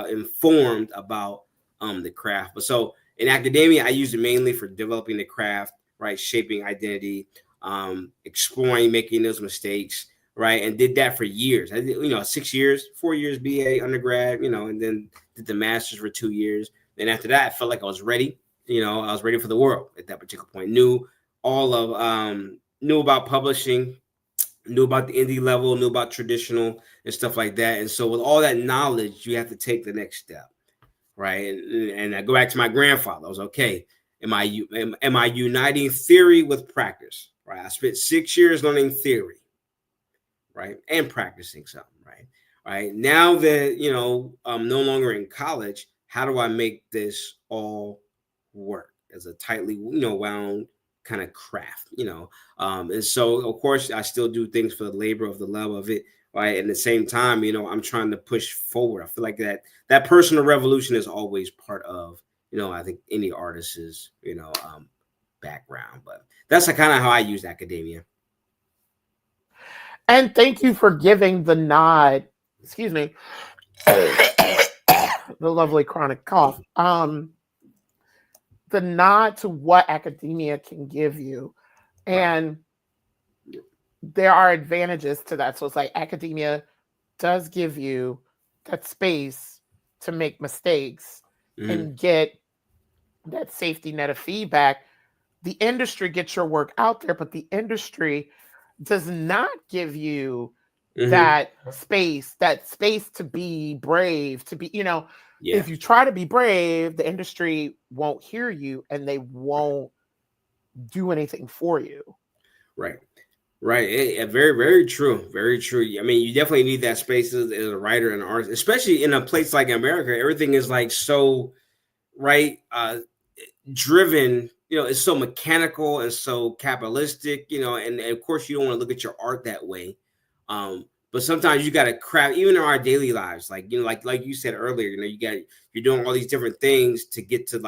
informed about the craft. But so in academia, I use it mainly for developing the craft, right? Shaping identity, exploring, making those mistakes, right? And did that for years. I did, 6 years, 4 years BA undergrad, and then did the master's for 2 years. Then after that, I felt like I was ready. I was ready for the world at that particular point. Knew about publishing, knew about the indie level, knew about traditional and stuff like that. And so with all that knowledge, you have to take the next step, right? And I go back to my grandfather. I was okay. Am I uniting theory with practice? Right. I spent 6 years learning theory, right, and practicing something, right. Right now that I'm no longer in college, how do I make this all work as a tightly wound kind of craft, and so of course I still do things for the labor of the love of it, right? At the same time, I'm trying to push forward. I feel like that personal revolution is always part of, I think any artist's, background. But that's kind of how I use academia. And thank you for giving the nod. Excuse me. The lovely chronic cough. The nod to what academia can give you. And there are advantages to that. So it's like academia does give you that space to make mistakes and get that safety net of feedback. The industry gets your work out there, but the industry does not give you that space to be brave, to be, if you try to be brave, the industry won't hear you and they won't do anything for you. Right. Very, very true. Very true. I mean, you definitely need that space as a writer and artist, especially in a place like America. Everything is like so, right, driven. It's so mechanical and so capitalistic. And of course, you don't want to look at your art that way. But sometimes you got to craft, even in our daily lives, like like you said earlier. You're doing all these different things to get to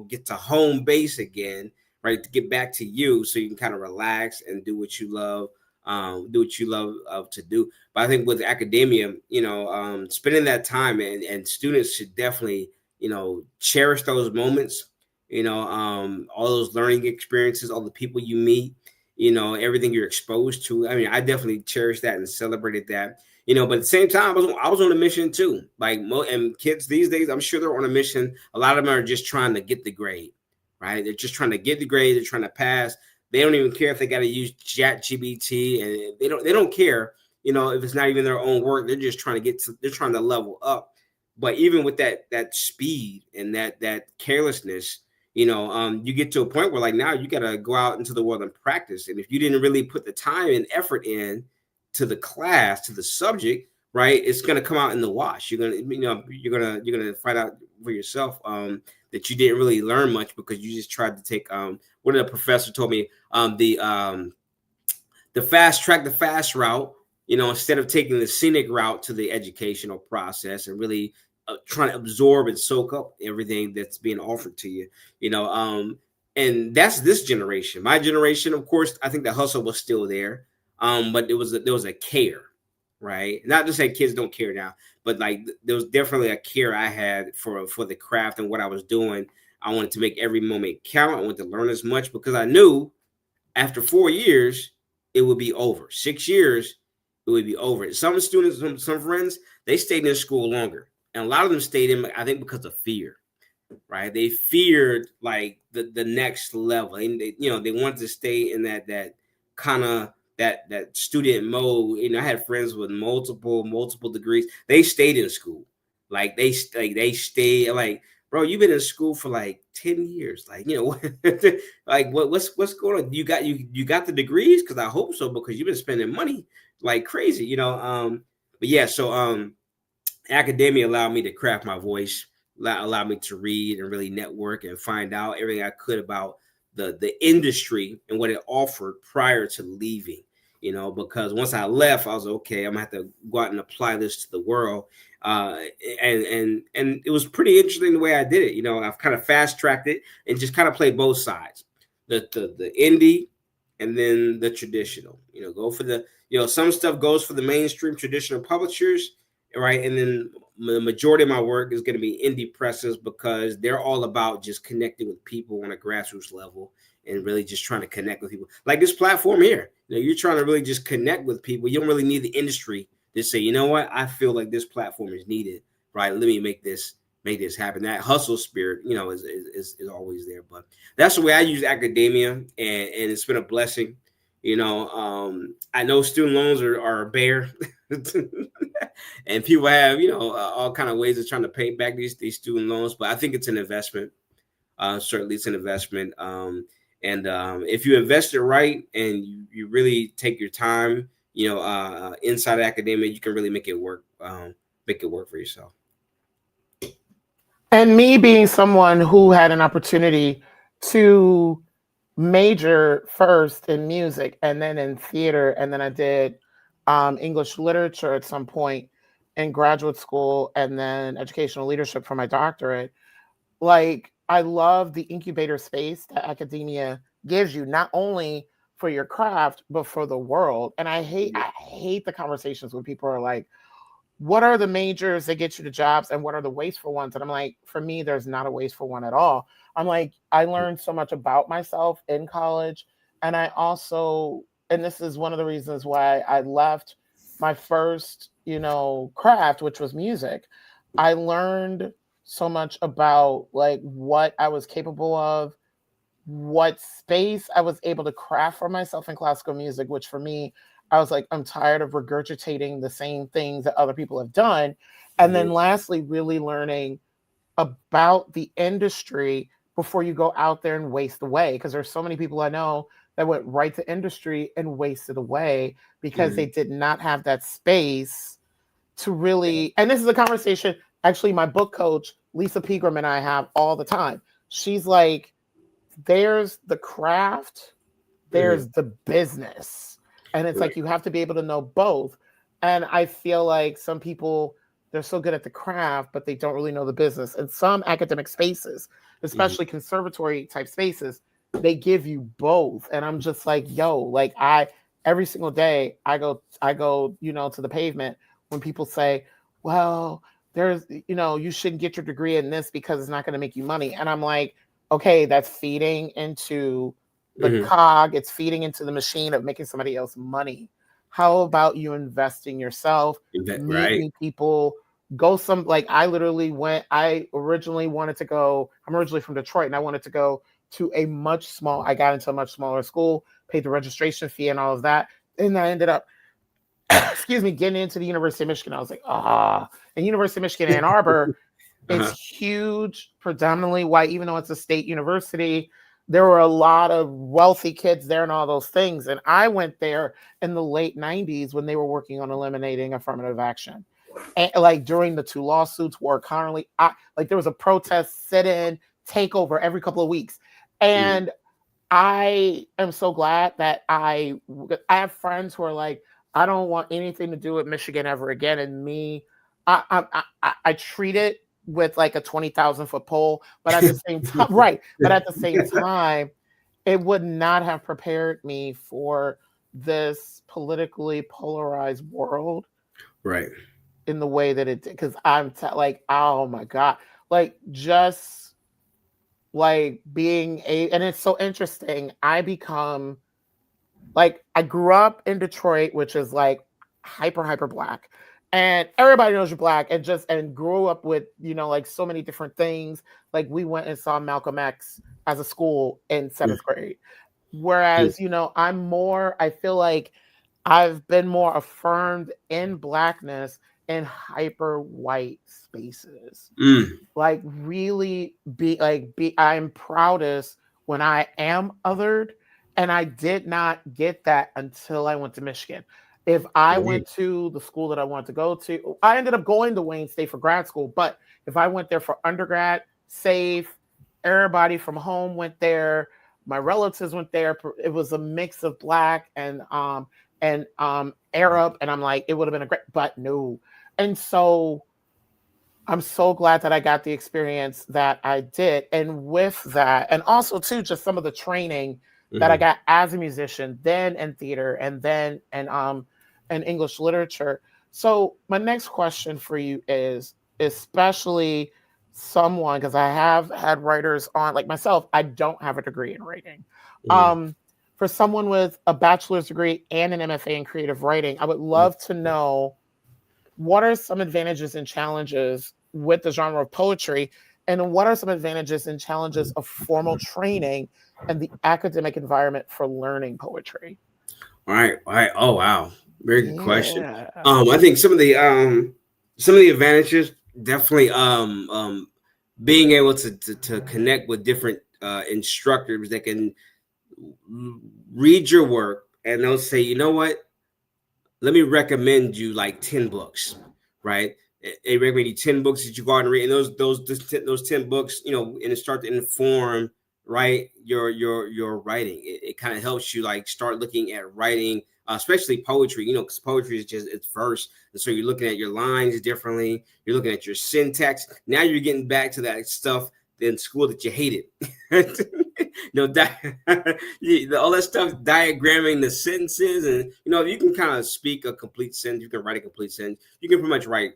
get to home base again. Right, to get back to you, so you can kind of relax and do what you love, to do. But I think with academia, spending that time, and students should definitely, cherish those moments. All those learning experiences, all the people you meet, everything you're exposed to. I mean, I definitely cherish that and celebrated that. But at the same time, I was on a mission too. And kids these days, I'm sure they're on a mission. A lot of them are just trying to get the grade. Right, they're just trying to get the grade. They're trying to pass. They don't even care if they got to use ChatGPT, and they don't care. If it's not even their own work, they're just trying to they're trying to level up. But even with that speed and that carelessness, you get to a point where now you got to go out into the world and practice. And if you didn't really put the time and effort in to the class, to the subject, right, it's gonna come out in the wash. You're gonna find out for yourself. That you didn't really learn much because you just tried to take what the professor told me, the fast track, the fast route, instead of taking the scenic route to the educational process and really trying to absorb and soak up everything that's being offered to you, and that's this generation. My generation, of course, I think the hustle was still there, but there was a care. Right, not to say kids don't care now, but there was definitely a care I had for the craft and what I was doing. I wanted to make every moment count. I wanted to learn as much because I knew after 4 years it would be over. 6 years it would be over. Some students, some friends, they stayed in school longer, and a lot of them stayed in, I think, because of fear. Right, they feared the next level, and they wanted to stay in that kind of that student mode. I had friends with multiple degrees. They stayed in school. They stayed, bro, you've been in school for 10 years. What's going on? You got the degrees? Because I hope so, because you've been spending money like crazy, but yeah, so academia allowed me to craft my voice, allowed me to read and really network and find out everything I could about the industry and what it offered prior to leaving. Because once I left, I was okay. I'm gonna have to go out and apply this to the world, and it was pretty interesting the way I did it. I've kind of fast tracked it and just kind of played both sides, the indie and then the traditional. Go for the some stuff goes for the mainstream traditional publishers, right? And then the majority of my work is going to be indie presses because they're all about just connecting with people on a grassroots level and really just trying to connect with people. Like this platform here, you're trying to really just connect with people. You don't really need the industry to say, you know what, I feel like this platform is needed, right? Let me make this happen. That hustle spirit, is always there. But that's the way I use academia, and it's been a blessing. I know student loans are a bear. And people have, all kind of ways of trying to pay back these student loans, but I think it's an investment. Certainly, it's an investment. And if you invest it right and you really take your time, inside of academia, you can really make it work. Make it work for yourself. And me being someone who had an opportunity to major first in music and then in theater, and then I did English literature at some point in graduate school, and then educational leadership for my doctorate. Like, I love the incubator space that academia gives you, not only for your craft, but for the world. And I hate the conversations when people are like, what are the majors that get you the jobs and what are the wasteful ones? And I'm like, for me, there's not a wasteful one at all. I'm like, I learned so much about myself in college. And I also, and this is one of the reasons why I left my first, craft, which was music. I learned so much about like what I was capable of, what space I was able to craft for myself in classical music, which for me, I was like, I'm tired of regurgitating the same things that other people have done. And then lastly, really learning about the industry before you go out there and waste away. Because there's so many people I know that went right to industry and wasted away because they did not have that space to really, and this is a conversation actually my book coach, Lisa Pegram, and I have all the time. She's like, there's the craft, there's the business. And it's like you have to be able to know both. And I feel like some people, they're so good at the craft, but they don't really know the business. And some academic spaces, especially conservatory type spaces, they give you both. And I'm just like, yo, like every single day I go, to the pavement when people say, well, there's, you shouldn't get your degree in this because it's not going to make you money. And I'm like, okay, that's feeding into the cog, it's feeding into the machine of making somebody else money. How about you invest in yourself, meet new people, go some, like I originally wanted to go, I'm originally from Detroit and I wanted to go to I got into a much smaller school, paid the registration fee and all of that. And I ended up, getting into the University of Michigan. I was like, and University of Michigan, Ann Arbor, it's huge, predominantly white, even though it's a state university. There were a lot of wealthy kids there and all those things. And I went there in the late 90s when they were working on eliminating affirmative action. And like during the two lawsuits, Warren Connerly, there was a protest, sit-in, takeover every couple of weeks. And I am so glad that I have friends who are like, I don't want anything to do with Michigan ever again. And me, I treat it with like a 20,000 foot pole, but at the same time, but at the same time, it would not have prepared me for this politically polarized world, in the way that it did. Because I'm like, oh my god, like just like being and it's so interesting. I grew up in Detroit, which is like hyper black. And everybody knows you're black, and grew up with, like so many different things. Like we went and saw Malcolm X as a school in 7th grade. Whereas, I feel like I've been more affirmed in blackness in hyper white spaces. Like really I'm proudest when I am othered. And I did not get that until I went to Michigan. If I went to the school that I wanted to go to, I ended up going to Wayne State for grad school. But if I went there for undergrad, safe, everybody from home went there. My relatives went there. It was a mix of black and Arab. And I'm like, it would have been but no. And so I'm so glad that I got the experience that I did. And with that, and also too, just some of the training that I got as a musician, then in theater, and then in English literature. So my next question for you is, especially someone, because I have had writers on, like myself, I don't have a degree in writing. For someone with a bachelor's degree and an M.F.A. in creative writing, I would love to know, what are some advantages and challenges with the genre of poetry? And what are some advantages and challenges of formal training and the academic environment for learning poetry? All right. Oh, wow. Very good question. I think some of the advantages, definitely being able to connect with different instructors that can read your work and they'll say, you know what, let me recommend you like 10 books, right? They recommend you 10 books that you go out and read, and those 10 books, and start to inform, right, your writing. It kind of helps you like start looking at writing especially poetry, because poetry is just, it's verse. And so you're looking at your lines differently. You're looking at your syntax. Now you're getting back to that stuff in school that you hated. All that stuff, diagramming the sentences. And, if you can kind of speak a complete sentence, you can write a complete sentence, you can pretty much write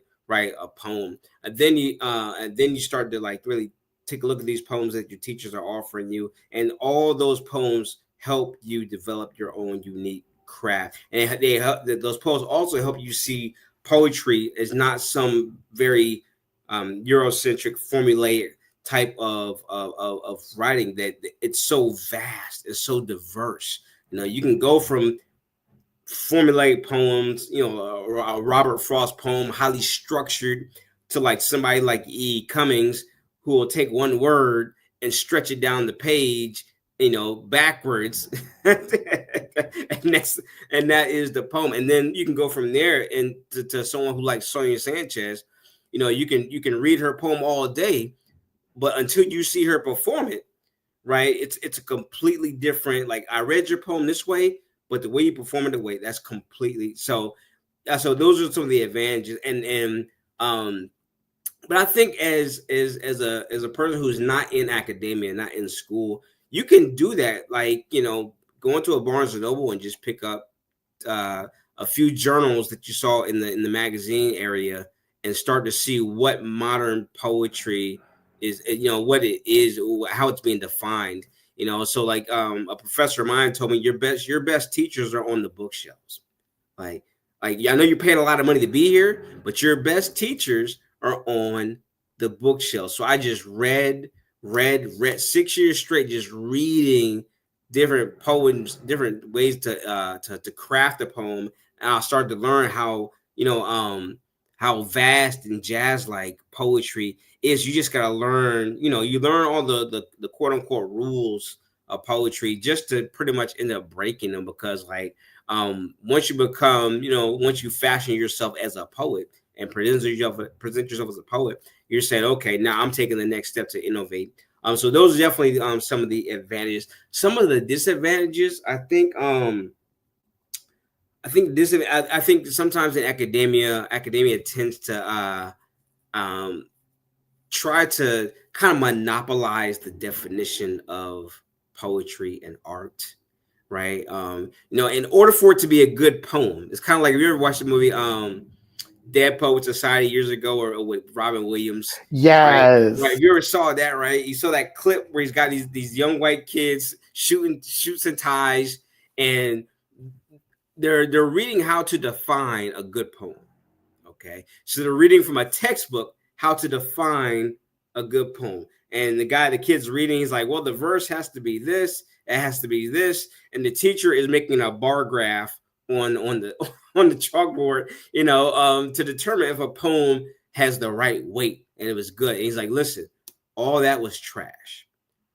a poem. And then you start to like really take a look at these poems that your teachers are offering you. And all those poems help you develop your own unique craft. And they help, those poems also help you see poetry as not some very Eurocentric, formulaic type of writing, that it's so vast, it's so diverse. You can go from formulaic poems, a Robert Frost poem, highly structured, to like somebody like E. Cummings, who will take one word and stretch it down the page, backwards. and that is the poem. And then you can go from there and to someone who likes Sonia Sanchez. You can read her poem all day, but until you see her perform it, right, it's a completely different. Like, I read your poem this way, but the way you perform it, that's completely so. So those are some of the advantages. But I think as a person who's not in academia, not in school, you can do that. Like, go into a Barnes and Noble and just pick up a few journals that you saw in the magazine area and start to see what modern poetry is, what it is, how it's being defined. So like a professor of mine told me, your best teachers are on the bookshelves. Like I know you're paying a lot of money to be here, but your best teachers are on the bookshelf. So I just read 6 years straight, just reading different poems, different ways to craft a poem. And I started to learn how vast and jazz-like poetry is. You just gotta learn, you learn all the quote unquote rules of poetry just to pretty much end up breaking them, because once you fashion yourself as a poet and present yourself as a poet, you're saying, okay, now I'm taking the next step to innovate. So those are definitely some of the advantages. Some of the disadvantages, I think sometimes in academia tends to try to kind of monopolize the definition of poetry and art, right? In order for it to be a good poem, it's kind of like, if you ever watched the movie Dead Poet Society years ago, or with Robin Williams. Yes. Right. If you ever saw that, right? You saw that clip where he's got these young white kids shooting suits and ties, and they're reading how to define a good poem. Okay. So they're reading from a textbook how to define a good poem. And the kid's reading, he's like, well, the verse has to be this, it has to be this. And the teacher is making a bar graph on the chalkboard, to determine if a poem has the right weight and it was good. And he's like, listen, all that was trash,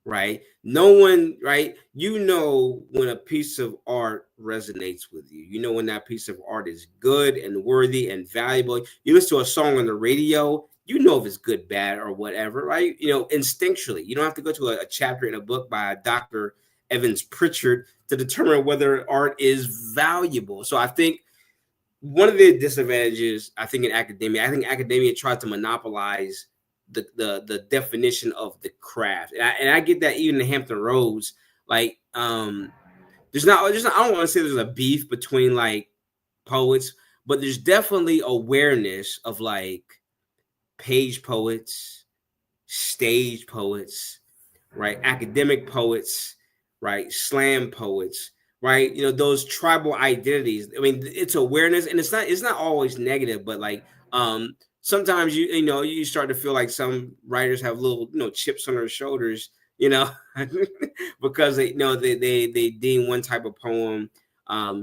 right? No one, right? When a piece of art resonates with you, when that piece of art is good and worthy and valuable. You listen to a song on the radio, if it's good, bad, or whatever, right? Instinctually. You don't have to go to a chapter in a book by Dr. Evans Pritchard to determine whether art is valuable. So I think one of the disadvantages, in academia tries to monopolize the definition of the craft. And I get that even in Hampton Roads, like there's not, I don't want to say there's a beef between like poets, but there's definitely awareness of like page poets, stage poets, right? Academic poets, right? Slam poets, right? Those tribal identities. I mean, it's awareness, and it's not always negative, but like sometimes you start to feel like some writers have little chips on their shoulders, because they deem one type of poem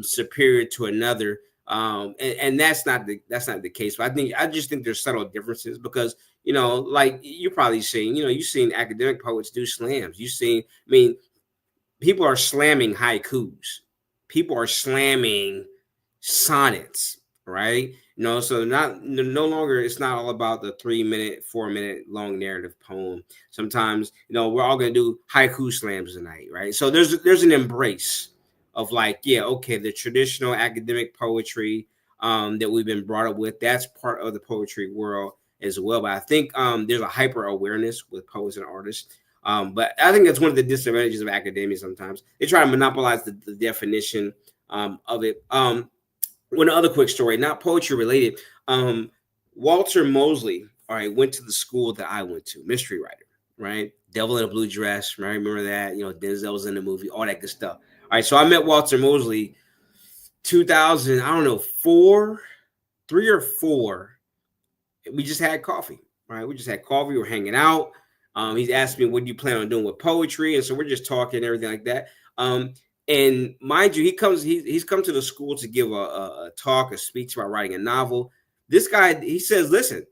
superior to another. And that's not the case. But I just think there's subtle differences, because like you probably seen, you've seen academic poets do slams. People are slamming haikus. People are slamming sonnets, right? So no longer, it's not all about the 3-minute, 4-minute long narrative poem. Sometimes, we're all going to do haiku slams tonight, right? So there's an embrace of like, yeah, okay, the traditional academic poetry that we've been brought up with, that's part of the poetry world as well. But I think there's a hyper awareness with poets and artists. But I think that's one of the disadvantages of academia. Sometimes they try to monopolize the definition of it. One other quick story, not poetry related. Walter Mosley, all right, went to the school that I went to, mystery writer, right? Devil in a blue dress, right? Remember that? You know, Denzel was in the movie, all that good stuff. All right, so I met Walter Mosley 2000, I don't know, 3 or 4. We just had coffee, right? We just had coffee. We were hanging out. He's asked me, what do you plan on doing with poetry? And so we're just talking and everything like that. And mind you, he's come to the school to give a talk, a speech about writing a novel. This guy, he says, listen,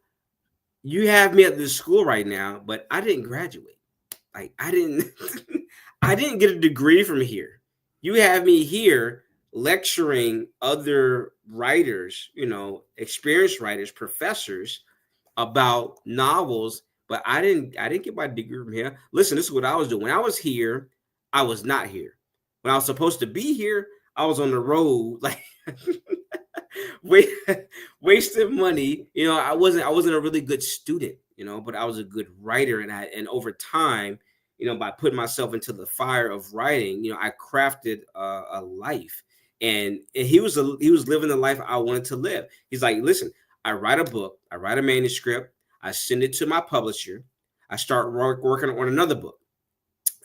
you have me at this school right now, but I didn't graduate. Like I didn't I didn't get a degree from here. You have me here lecturing other writers, you know, experienced writers, professors about novels, but I didn't get my degree from here. Listen, this is what I was doing. When I was here, I was not here. When I was supposed to be here, I was on the road, like wasting money. You know, I wasn't a really good student, you know, but I was a good writer, and over time, you know, by putting myself into the fire of writing, you know, I crafted a life. And he was living the life I wanted to live. He's like, listen, I write a book, I write a manuscript, I send it to my publisher, I start working on another book.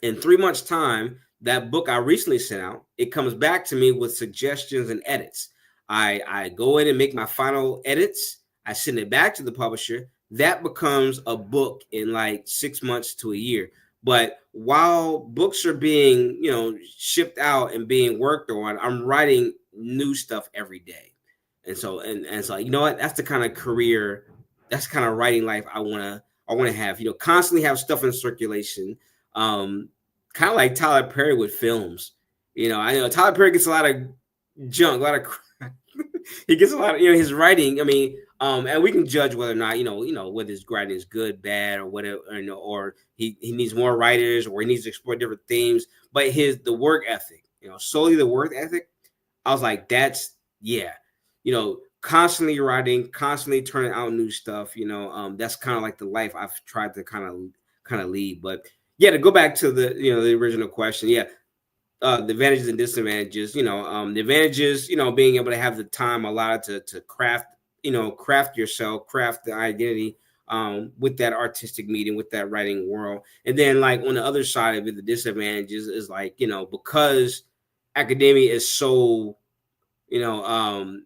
In 3 months' time, that book I recently sent out, it comes back to me with suggestions and edits. I go in and make my final edits. I send it back to the publisher. That becomes a book in like 6 months to a year. But while books are being, you know, shipped out and being worked on, I'm writing new stuff every day. And so, you know what? That's the kind of career, that's the kind of writing life I want to have. You know, constantly have stuff in circulation. Kind of like Tyler Perry with films. You know, I know Tyler Perry gets a lot of junk, a lot of crap. He gets a lot of, you know, his writing. I mean, and we can judge whether or not, you know, whether his writing is good, bad, or whatever, you know, or he needs more writers, or he needs to explore different themes. But the work ethic, you know, solely the work ethic, I was like, that's, yeah, you know, constantly writing, constantly turning out new stuff. You know, that's kind of like the life I've tried to kind of lead. But yeah, to go back to the original question, yeah, the advantages and disadvantages. You know, the advantages, you know, being able to have the time allotted to craft yourself, craft the identity with that artistic medium, with that writing world. And then like on the other side of it, the disadvantages is like, you know, because academia is so, you know,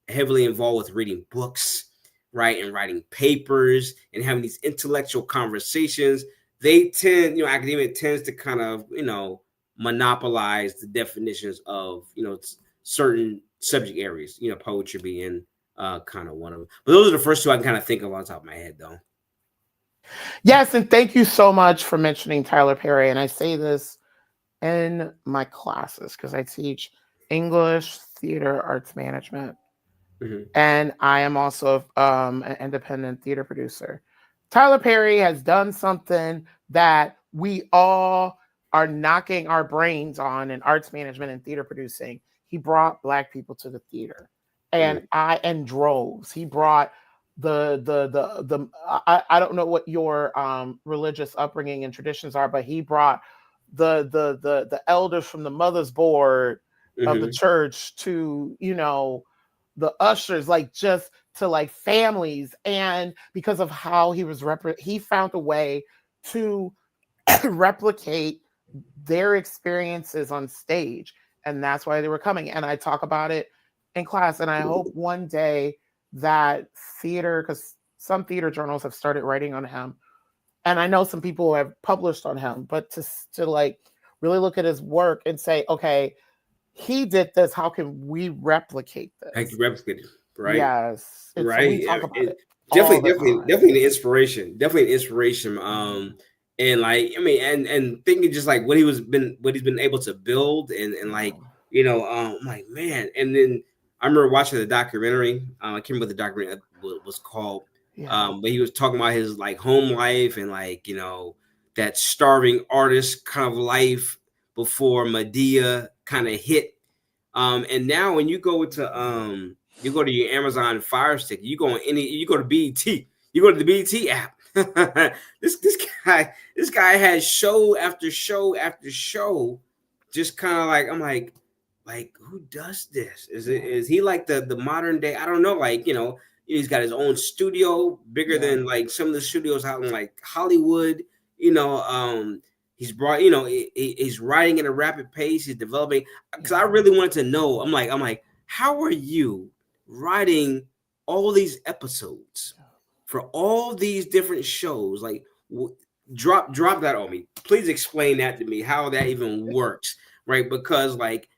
heavily involved with reading books, right, and writing papers and having these intellectual conversations. Academia tends to kind of, you know, monopolize the definitions of, you know, certain subject areas, you know, poetry being kind of one of them. But those are the first two I can kind of think of on top of my head, though. Yes, and thank you so much for mentioning Tyler Perry. And I say this in my classes because I teach English, theater, arts management. Mm-hmm. And I am also an independent theater producer. Tyler Perry has done something that we all are knocking our brains on in arts management and theater producing. He brought Black people to the theater, and in droves. He brought I don't know what your religious upbringing and traditions are, but he brought the elders from the mothers board of the church to, you know, the ushers, like just to like families. And because of how he was he found a way to replicate their experiences on stage, and that's why they were coming. And I talk about it in class, and I hope one day that theater, because some theater journals have started writing on him, and I know some people have published on him, but to like really look at his work and say, okay, he did this, how can we replicate this? I can replicate it, right? Yes, right. We talk about it Definitely an inspiration. Definitely an inspiration. And like, I mean, and thinking just like what he's been able to build, and like, you know, I'm like, man. And then I remember watching the documentary. I can't remember what the documentary was called. Yeah. But he was talking about his like home life and like, you know, that starving artist kind of life before Medea kind of hit. And now when you go to your Amazon Fire Stick, you go to BET, you go to the BET app. this guy has show after show after show, just kind of like, I'm like who does this? Is he like the modern day? I don't know. Like, he's got his own studio bigger than like some of the studios out in like Hollywood. He's brought, he's writing at a rapid pace. He's developing, because I really wanted to know. I'm like, how are you writing all these episodes for all these different shows? Like, drop that on me. Please explain that to me, how that even works, right? Because like,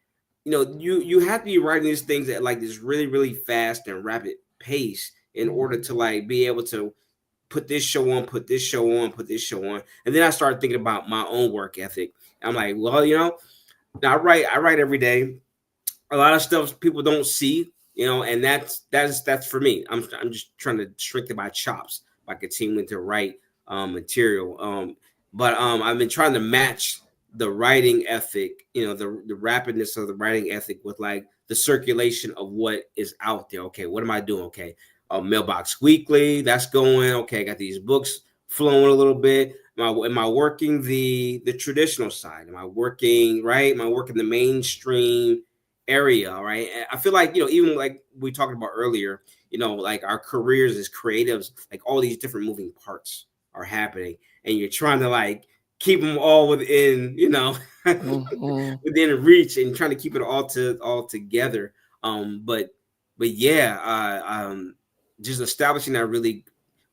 you have to be writing these things at like this really, really fast and rapid pace in order to like be able to put this show on, put this show on, put this show on. And then I started thinking about my own work ethic. I'm like, well, now I write every day. A lot of stuff people don't see, and that's for me. I'm just trying to strengthen my chops by continuing to write material. But I've been trying to match the writing ethic, the rapidness of the writing ethic with like the circulation of what is out there. Okay, what am I doing? Okay, Mailbox Weekly, that's going. Okay, I got these books flowing a little bit. Am I working the traditional side? Am I working the mainstream area? Right. And I feel like, even like we talked about earlier, like our careers as creatives, like all these different moving parts are happening, and you're trying to like keep them all within, within reach, and trying to keep it all together. But yeah, just establishing that really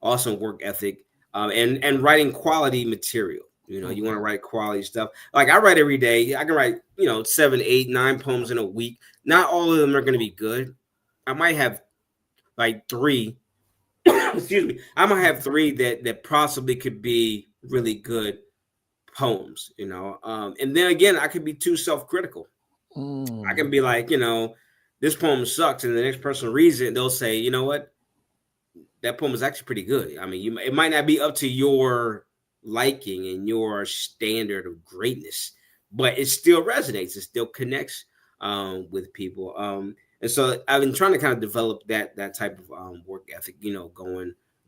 awesome work ethic, and writing quality material. You want to write quality stuff. Like I write every day. I can write, 7, 8, 9 poems in a week. Not all of them are going to be good. I might have like 3. Excuse me. I might have 3 that possibly could be really good poems. And then again, I could be too self-critical. I can be like, this poem sucks, and the next person reads it, and they'll say, you know what? That poem is actually pretty good. I mean, it might not be up to your liking and your standard of greatness, but it still resonates. It still connects with people. And so I've been trying to kind of develop that type of work ethic,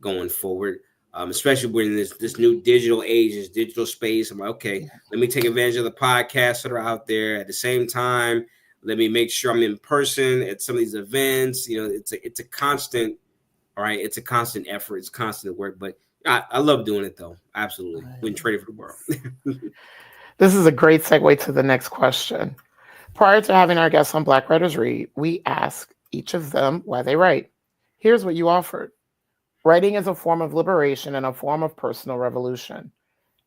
going forward, especially when this new digital age, this digital space. I'm like, okay, let me take advantage of the podcasts that are out there. At the same time, let me make sure I'm in person at some of these events. It's a constant. All right, it's a constant effort. It's constant work, but I love doing it though. Absolutely. Wouldn't trade it for the world. This is a great segue to the next question. Prior to having our guests on Black Writers Read, we ask each of them why they write. Here's what you offered. Writing is a form of liberation and a form of personal revolution.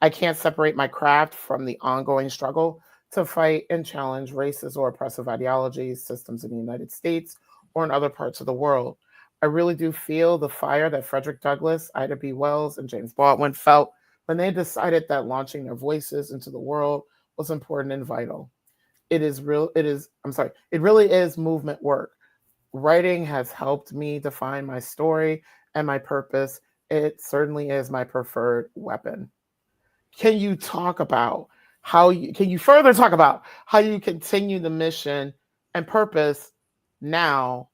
I can't separate my craft from the ongoing struggle to fight and challenge racist or oppressive ideologies, systems in the United States or in other parts of the world. I really do feel the fire that Frederick Douglass, Ida B. Wells, and James Baldwin felt when they decided that launching their voices into the world was important and vital. It really is movement work. Writing has helped me define my story and my purpose. It certainly is my preferred weapon. Can you further talk about how you continue the mission and purpose now,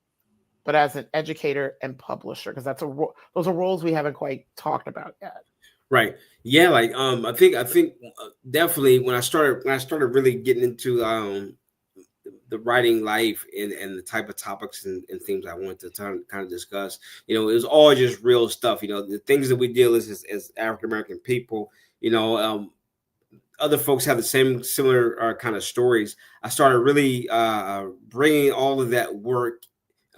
but as an educator and publisher? Because those are roles we haven't quite talked about yet. Right. Yeah. Like, I think definitely when I started really getting into, the writing life and the type of topics and themes I wanted to kind of discuss, it was all just real stuff. The things that we deal with as African-American people, other folks have the similar kind of stories. I started really bringing all of that work,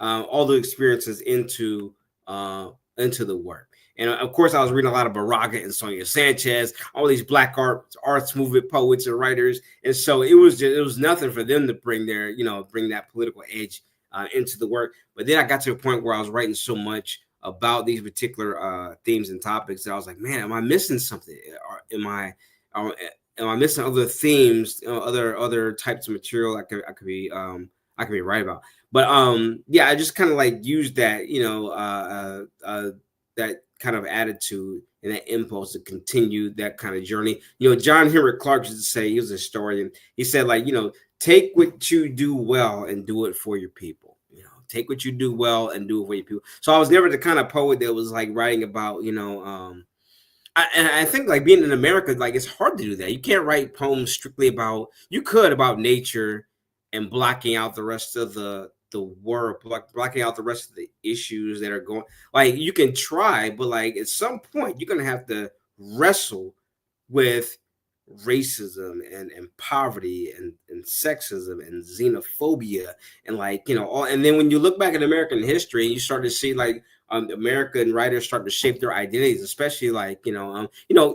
all the experiences into the work. And of course, I was reading a lot of Baraka and Sonia Sanchez, all these Black arts movement poets and writers. And so it was nothing for them to bring bring that political edge into the work. But then I got to a point where I was writing so much about these particular themes and topics that I was like, man, am I missing something? Or am I missing other themes, other types of material I could be right about? But yeah, I just kind of like used that, that kind of attitude and that impulse to continue that kind of journey. You know, John Henry Clark used to say, he was a historian. He said, like, you know, take what you do well and do it for your people. You know, take what you do well and do it for your people. So I was never the kind of poet that was like writing about, you know, and I think like being in America, like it's hard to do that. You can't write poems strictly about, you could about nature and blocking out the rest of the world, blocking out the rest of the issues that are going. Like you can try, but like at some point you're gonna have to wrestle with racism and poverty and sexism and xenophobia and like, you know, all. And then when you look back at American history, you start to see like American writers start to shape their identities, especially like, you know,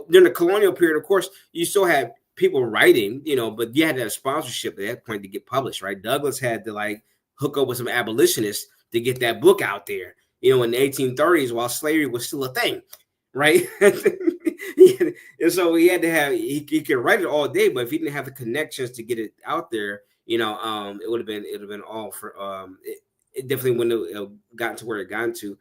during the colonial period, of course, you still had people writing, you know, but you had to have sponsorship at that point to get published, right? Douglass had to like hook up with some abolitionists to get that book out there, you know, in the 1830s while slavery was still a thing, right? And so he had to have, he could write it all day, but if he didn't have the connections to get it out there, you know, it would have been all for, it definitely wouldn't have gotten to where it got to.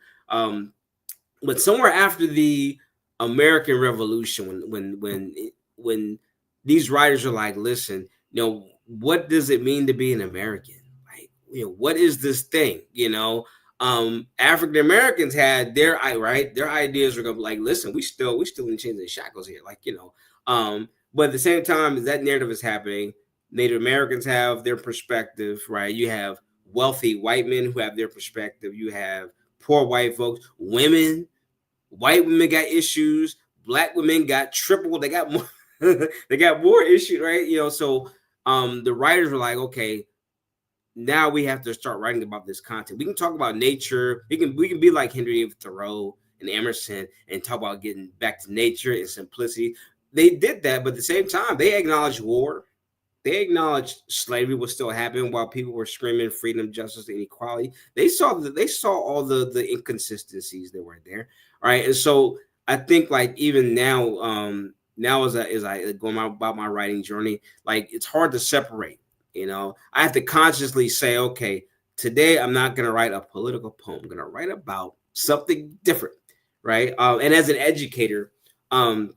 But somewhere after the American Revolution, when these writers are like, listen, you know, what does it mean to be an American? Like, you know, what is this thing? You know, African Americans had their ideas were gonna be like, listen, we still in chains and shackles here, like, you know. But at the same time as that narrative is happening, Native Americans have their perspective, right? You have wealthy white men who have their perspective. You have poor white folks, women, white women got issues, black women got triple, they got more, they got more issues, right? You know, so the writers were like, okay, now we have to start writing about this content. We can talk about nature. We can be like Henry Thoreau and Emerson and talk about getting back to nature and simplicity. They did that, but at the same time, they acknowledged war. They acknowledged slavery was still happening while people were screaming freedom, justice, and equality. They saw all the inconsistencies that were there. All right. And so I think like even now, as I go about my writing journey, like it's hard to separate. You know, I have to consciously say, okay, today I'm not going to write a political poem. I'm going to write about something different, right? And as an educator, I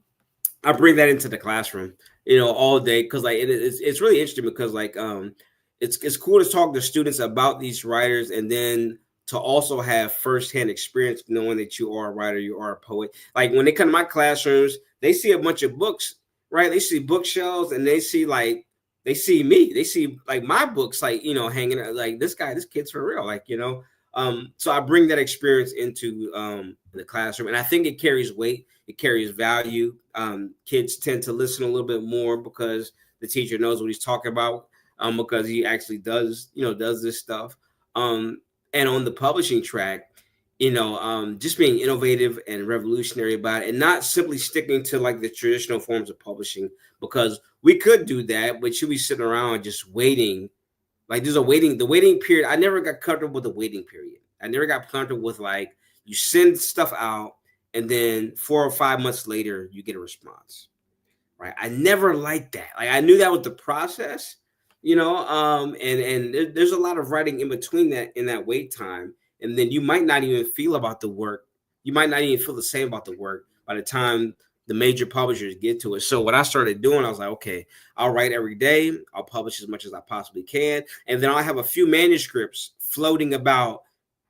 bring that into the classroom, you know, all day because like it's really interesting because like it's cool to talk to students about these writers and then to also have firsthand experience knowing that you are a writer, you are a poet. Like when they come to my classrooms, they see a bunch of books, right? They see bookshelves and they see me. They see like my books, like, you know, hanging out, like this kid's for real, like, you know. So I bring that experience into the classroom, and I think it carries weight. It carries value. Kids tend to listen a little bit more because the teacher knows what he's talking about, because he actually does this stuff. And on the publishing track, you know, just being innovative and revolutionary about it and not simply sticking to like the traditional forms of publishing, because we could do that, but should we sit around just waiting? Like the waiting period. I never got comfortable with the waiting period. I never got comfortable with like you send stuff out and then 4 or 5 months later you get a response, right? I never liked that. Like I knew that was the process, you know, and there's a lot of writing in between that, in that wait time. And then you might not even feel about the work. You might not even feel the same about the work by the time the major publishers get to it. So what I started doing, I was like, okay, I'll write every day. I'll publish as much as I possibly can. And then I'll have a few manuscripts floating about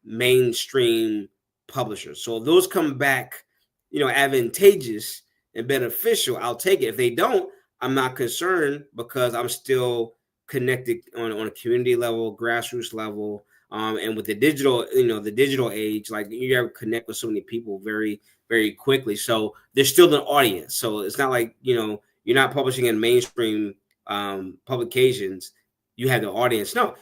mainstream publishers. So if those come back, you know, advantageous and beneficial, I'll take it. If they don't, I'm not concerned because I'm still connected on a community level, grassroots level. And with the digital, you know, the digital age, like you got to connect with so many people very, very quickly. So there's still an audience. So it's not like, you know, you're not publishing in mainstream publications. You have the audience. No,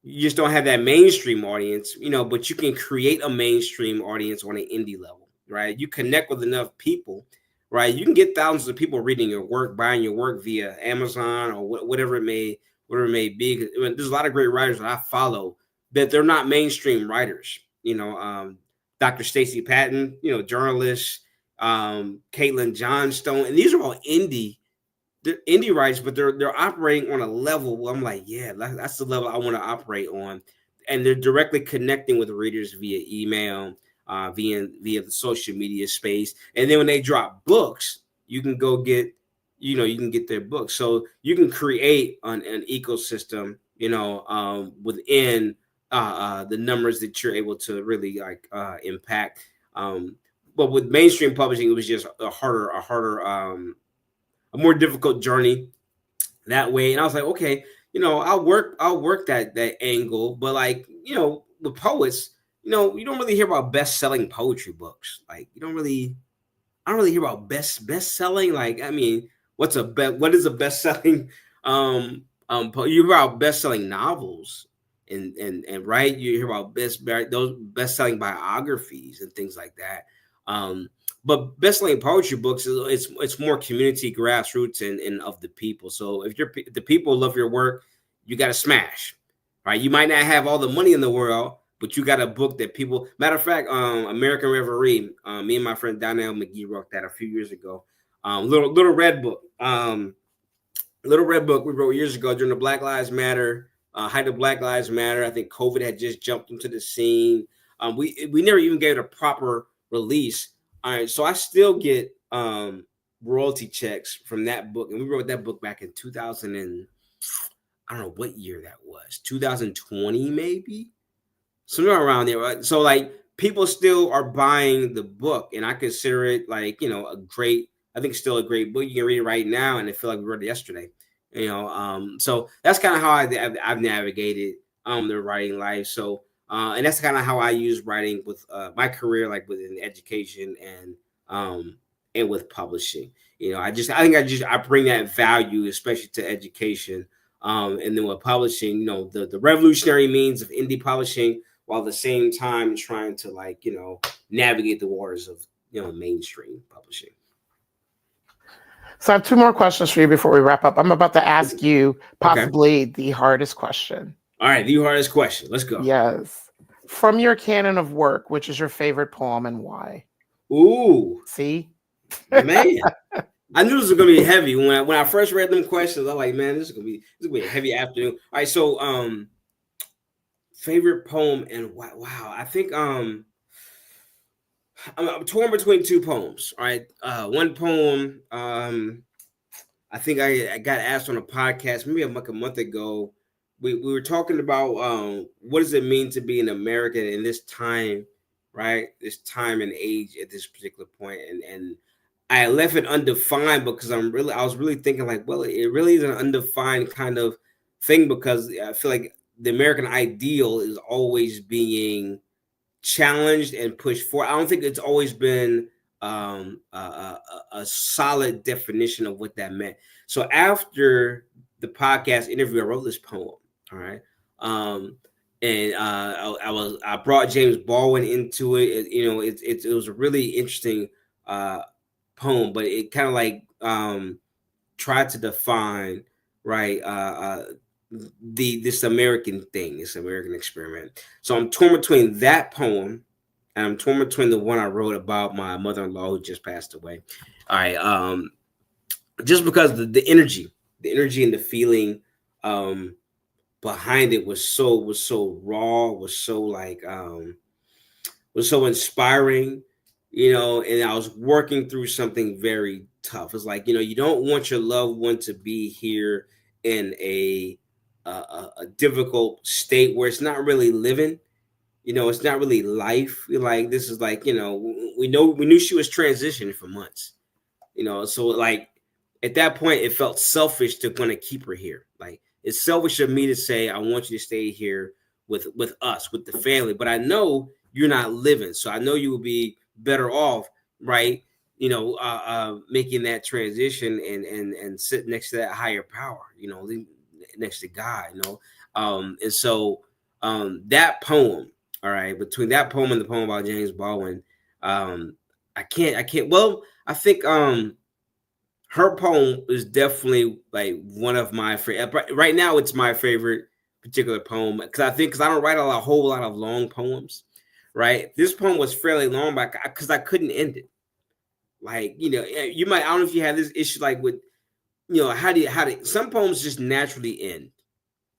you just don't have that mainstream audience, you know, but you can create a mainstream audience on an indie level, right? You connect with enough people, right? You can get thousands of people reading your work, buying your work via Amazon or whatever it may be. There's a lot of great writers that I follow, but they're not mainstream writers. You know, Dr. Stacey Patton, you know, journalist, Caitlin Johnstone, and these are all indie writers, but they're operating on a level where I'm like, yeah, that's the level I want to operate on, and they're directly connecting with readers via email, via the social media space. And then when they drop books, you can go get, you can get their books. So you can create an ecosystem, within the numbers that you're able to really impact. But with mainstream publishing, it was just a more difficult journey that way. And I was like, okay, I'll work that angle. But with poets, you don't really hear about best-selling poetry books. Like I don't really hear about best-selling. Like, I mean, what is a best-selling you hear about best-selling novels and right, you hear about those best-selling biographies and things like that. But best-selling poetry books, it's more community, grassroots, and of the people. So if the people love your work, you got to smash, right? You might not have all the money in the world, but you got a book that people. Matter of fact, American Reverie, me and my friend Donnell McGee wrote that a few years ago. Little red book, we wrote years ago during the Black Lives Matter, height of Black Lives Matter. I think COVID had just jumped into the scene. We never even gave it a proper release. All right, so I still get royalty checks from that book, and we wrote that book back in 2000 and I don't know what year that was, 2020 maybe, somewhere around there. Right? So people still are buying the book, and I consider it I think still a great book. You can read it right now, and I feel like we read it yesterday. So that's kind of how I've navigated the writing life. So. And that's kind of how I use writing with my career, like within education and with publishing. I bring that value, especially to education. And then with publishing, the revolutionary means of indie publishing, while at the same time trying to navigate the waters of mainstream publishing. So I have two more questions for you before we wrap up. I'm about to ask you possibly the hardest question. All right, the hardest question. Let's go. Yes. From your canon of work, which is your favorite poem and why? Ooh. See? Man. I knew this was gonna be heavy. When I first read them questions, I'm like, man, this is gonna be a heavy afternoon. All right, so favorite poem and why? Wow, I think I'm torn between two poems. All right. One poem, I think I got asked on a podcast maybe like a month ago. We were talking about what does it mean to be an American in this time, right? This time and age at this particular point. And I left it undefined because I was really thinking well, it really is an undefined kind of thing, because I feel like the American ideal is always being challenged and pushed forward. I don't think it's always been a solid definition of what that meant. So after the podcast interview, I wrote this poem. All right. And I brought James Baldwin into it. It was a really interesting poem, but it kind of tried to define this American thing, this American experiment. So I'm torn between that poem, and I'm torn between the one I wrote about my mother-in-law who just passed away. All right. Just because the energy and the feeling behind it was so raw, was so inspiring, and I was working through something very tough. It's you don't want your loved one to be here in a difficult state where it's not really living, it's not really life. This is we knew she was transitioning for months, so at that point it felt selfish to want to keep her here. It's selfish of me to say, I want you to stay here with us, with the family. But I know you're not living. So I know you will be better off, right? Making that transition and sit next to that higher power, next to God, And so that poem, all right, between that poem and the poem about James Baldwin, I can't. Well, I think her poem is definitely one of my favorite. Right now, it's my favorite particular poem because I don't write a whole lot of long poems, right? This poem was fairly long, but because I couldn't end it. You might, I don't know if you have this issue with, how do some poems just naturally end,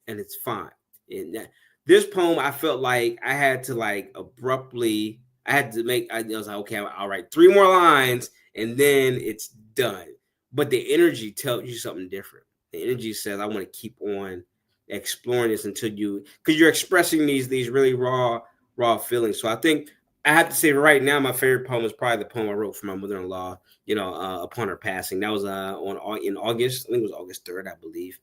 and it's fine. And this poem, I felt like I had to abruptly I had to make. I was like, okay, I'll write 3 more lines, and then it's done. But the energy tells you something different. The energy says, I want to keep on exploring this until because you're expressing these really raw feelings. So I think I have to say right now, my favorite poem is probably the poem I wrote for my mother-in-law. Upon her passing. That was in August. I think it was August 3rd, I believe.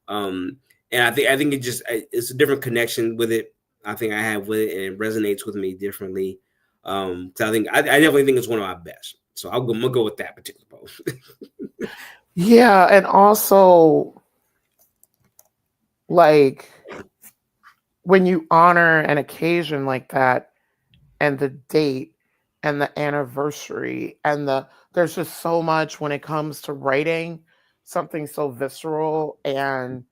And I think it's a different connection with it. I think I have with it, and it resonates with me differently. So I definitely think it's one of my best. So I'm gonna go with that particular poem. Yeah, and also like when you honor an occasion like that, and the date and the anniversary and there's just so much when it comes to writing something so visceral and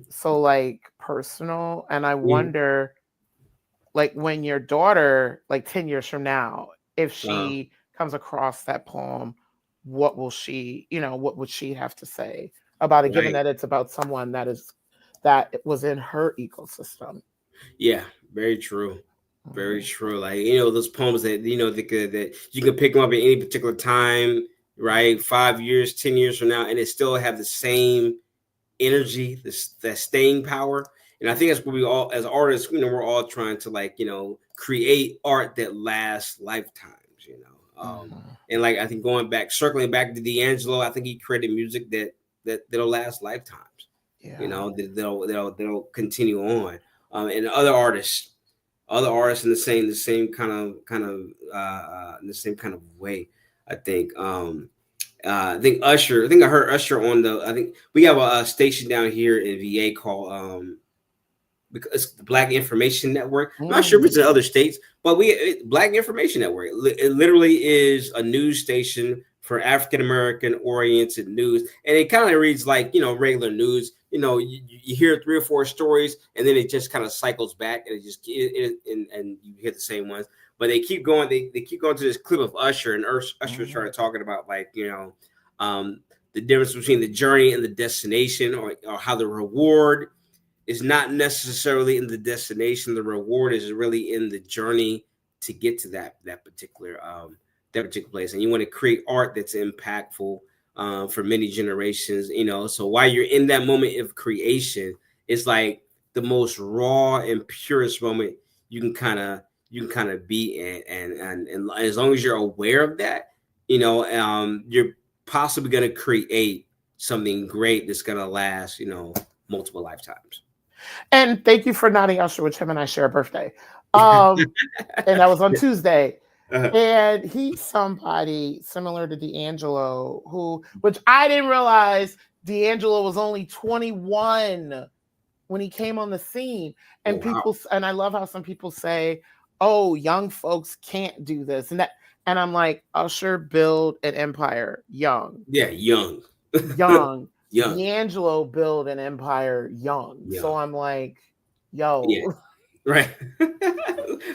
so like personal. And I wonder, like, when your daughter, like 10 years from now, if she comes across that poem, what would she have to say about it, given that it's about someone that was in her ecosystem? Yeah, very true. Very true. Like, those poems that, that you can pick them up at any particular time, right? 5 years, 10 years from now, and it still have the same energy, that staying power. And I think that's what we all, as artists, we're all trying to create art that lasts lifetimes, And like, I think circling back to D'Angelo, I think he created music that'll last lifetimes. Yeah. That'll continue on. And other artists in the same kind of way. I think. I think Usher. I think I heard Usher on I think we have a station down here in VA called because it's the Black Information Network. I'm not sure if it's in other states, but Black Information Network. It literally is a news station for African American oriented news, and it kind of reads like regular news. You hear 3 or 4 stories, and then it just kind of cycles back, and and you hear the same ones. But they keep going. They keep going to this clip of Usher, and Usher started talking about the difference between the journey and the destination, or how the reward is not necessarily in the destination. The reward is really in the journey to get to that particular place. And you want to create art that's impactful for many generations. So while you're in that moment of creation, it's like the most raw and purest moment you can kind of be in, and as long as you're aware of that, you're possibly going to create something great that's going to last, multiple lifetimes. And thank you for nodding Usher, which him and I share a birthday. And that was on Tuesday. And he's somebody similar to D'Angelo, which I didn't realize D'Angelo was only 21 when he came on the scene. And and I love how some people say, oh, young folks can't do this. And I'm like, Usher built an empire young. Yeah, young. Young. D'Angelo built an empire young. So I'm like, yo. Yeah. Right.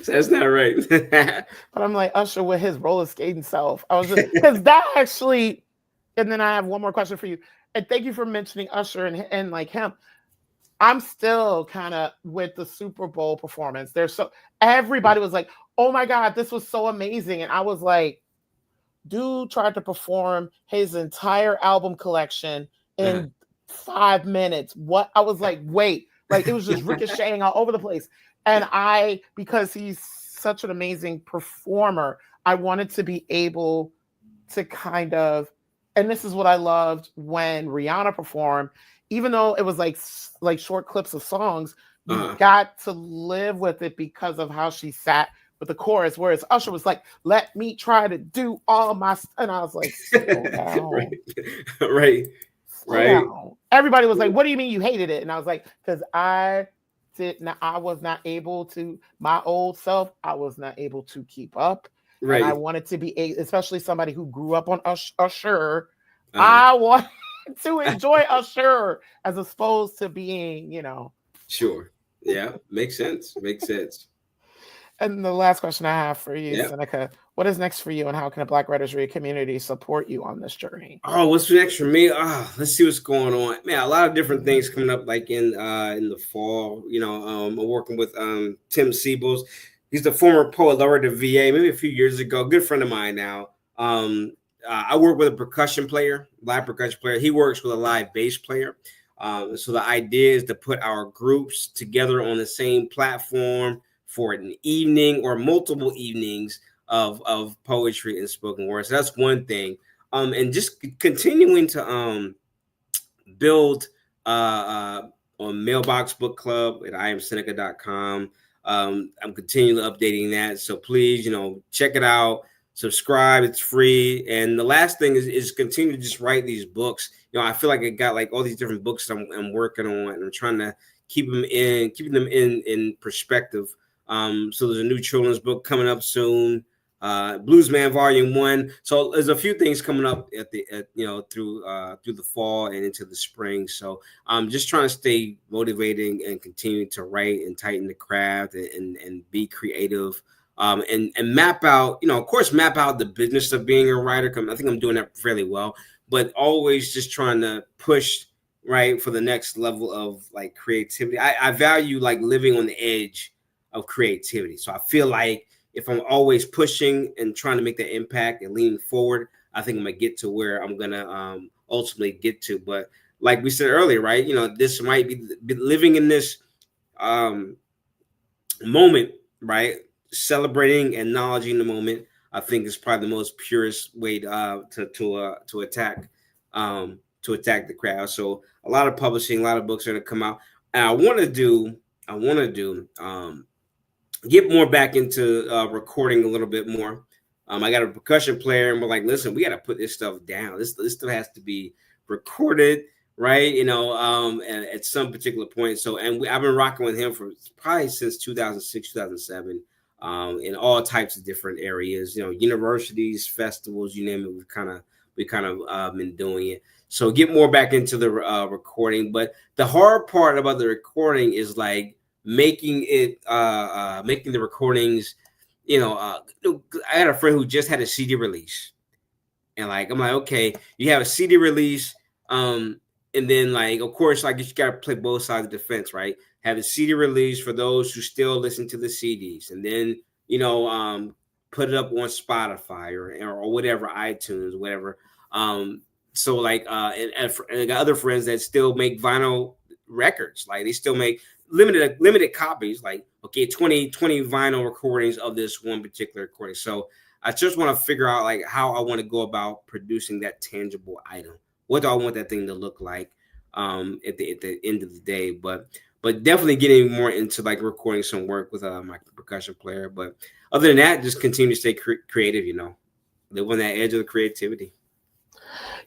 So that's not right. But I'm like, Usher with his roller skating self. I was just, because that actually, and then I have one more question for you. And thank you for mentioning Usher and like him. I'm still kind of with the Super Bowl performance. Everybody was like, oh my God, this was so amazing. And I was like, dude tried to perform his entire album collection in 5 minutes. What? I was like, wait, like it was just ricocheting all over the place. And because he's such an amazing performer, I wanted to be able to kind of, and this is what I loved when Rihanna performed, even though it was like short clips of songs, you got to live with it because of how she sat with the chorus, whereas Usher was like, let me try to do all my and I was like, slow down. Right. Everybody was like, what do you mean you hated it? And I was like, because I was not able to, my old self, I was not able to keep up. Right. And I wanted to be, especially somebody who grew up on Usher, I want to enjoy Usher as opposed to being, Sure. Yeah. Makes sense. And the last question I have for you, Synnika, what is next for you, and how can a Black Writers Read community support you on this journey? Oh, what's next for me? Let's see what's going on. Man, a lot of different things coming up, like in the fall. I'm working with Tim Siebels. He's the former poet laureate of VA, maybe a few years ago. Good friend of mine now. I work with a percussion player, live percussion player. He works with a live bass player. So the idea is to put our groups together on the same platform for an evening or multiple evenings of poetry and spoken word. So that's one thing. And just continuing to build on Mailbox Book Club at iamsynnika.com. I'm continually updating that. So please, check it out. Subscribe. It's free. And the last thing is continue to just write these books. I feel like I got like all these different books I'm working on, and I'm trying to keeping them in perspective. So there's a new children's book coming up soon. Bluesman Volume 1. So there's a few things coming up through the fall and into the spring. So I'm just trying to stay motivating and continue to write and tighten the craft and be creative. And map out, of course, map out the business of being a writer. I think I'm doing that fairly well, but always just trying to push right for the next level of like creativity. I value like living on the edge of creativity. So I feel like if I'm always pushing and trying to make that impact and leaning forward, I think I'm gonna get to where I'm gonna ultimately get to. But like we said earlier, right? This might be living in this moment, right? Celebrating, acknowledging the moment. I think is probably the most purest way to attack the crowd. So a lot of publishing, a lot of books are gonna come out, and I want to do get more back into recording a little bit more. I got a percussion player, and we're like, listen, we got to put this stuff down. This stuff has to be recorded, right? At some particular point. So, and I've been rocking with him for probably since 2006, 2007, in all types of different areas. Universities, festivals, you name it. We kind of been doing it. So get more back into the recording. But the hard part about the recording is like making the recordings. I had a friend who just had a CD release, and like I'm like, okay, you have a CD release, and then like of course like you got to play both sides of the fence, right? Have a CD release for those who still listen to the CDs, and then put it up on Spotify or whatever, iTunes, whatever. So like and I got other friends that still make vinyl records, like they still make limited copies, like 20 vinyl recordings of this one particular recording. So I just want to figure out like how I want to go about producing that tangible item. What do I want that thing to look like at the end of the day? But definitely getting more into like recording some work with my percussion player. But other than that, just continue to stay creative, live on that edge of the creativity.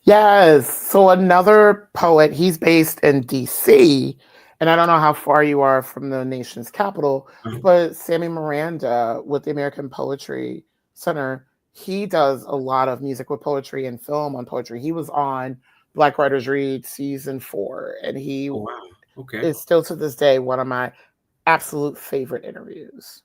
Yes. So another poet, he's based in DC, and I don't know how far you are from the nation's capital, but Sammy Miranda with the American Poetry Center, he does a lot of music with poetry and film on poetry. He was on Black Writers Read season 4, and he is still to this day one of my absolute favorite interviews.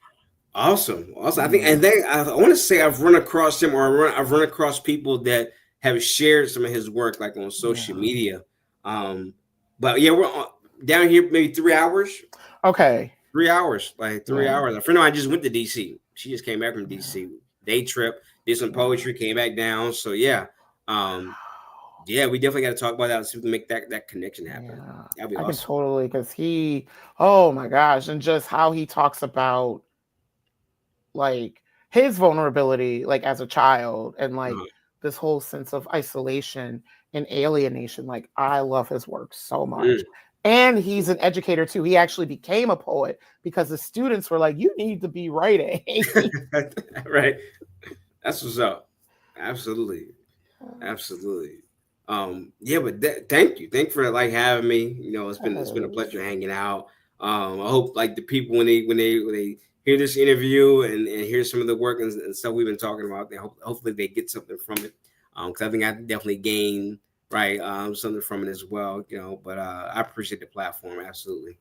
Awesome. I think, and I want to say I've run across him, or I've run across people that have shared some of his work, like on social media. But yeah, we're down here maybe 3 hours. Okay. 3 hours, like 3 hours. A friend of mine just went to DC. She just came back from DC. Day trip, did some poetry, came back down. So yeah. Yeah, we definitely got to talk about that and see if we can make that connection happen. Yeah. That'd be I awesome. can totally, because oh my gosh, and just how he talks about like his vulnerability, like as a child, and like this whole sense of isolation and alienation. Like I love his work so much. And he's an educator too. He actually became a poet because the students were like, you need to be writing. Right. That's what's up. Absolutely. Yeah, but thank you for like having me. It's been a pleasure hanging out. I hope like the people when they hear this interview and hear some of the work and stuff we've been talking about, hopefully they get something from it. Because I think I definitely gained something from it as well. But I appreciate the platform. Absolutely.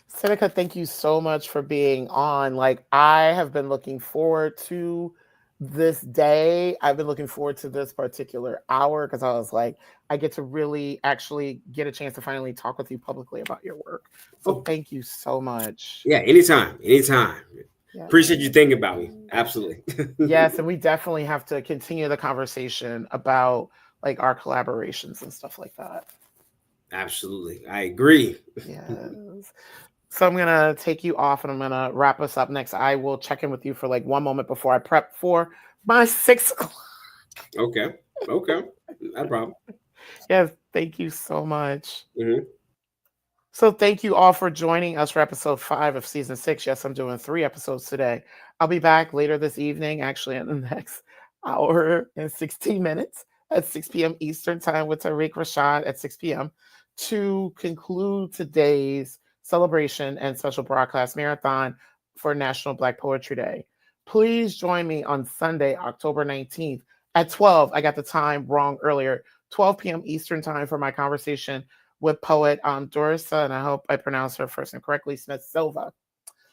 Synnika, thank you so much for being on. Like I have been looking forward to this day. I've been looking forward to this particular hour because I was like, I get to really actually get a chance to finally talk with you publicly about your work. So thank you so much. Yeah, anytime. Yeah. Appreciate you thinking about me. Absolutely. Yes, and we definitely have to continue the conversation about like our collaborations and stuff like that. Absolutely. I agree. Yes. So I'm gonna take you off and I'm gonna wrap us up next. I will check in with you for like one moment before I prep for my 6 o'clock. Okay. Okay. No problem. Yes, thank you so much. Hmm. So thank you all for joining us for episode 5 of season 6. Yes, I'm doing 3 episodes today. I'll be back later this evening, actually in the next hour and 16 minutes at 6 p.m. Eastern time with Tariq Rashad at 6 p.m. to conclude today's celebration and special broadcast marathon for National Black Poetry Day. Please join me on Sunday, October 19th at 12. I got the time wrong earlier. 12 p.m. Eastern time for my conversation with poet Dorissa, and I hope I pronounced her first name correctly, Smith Silva.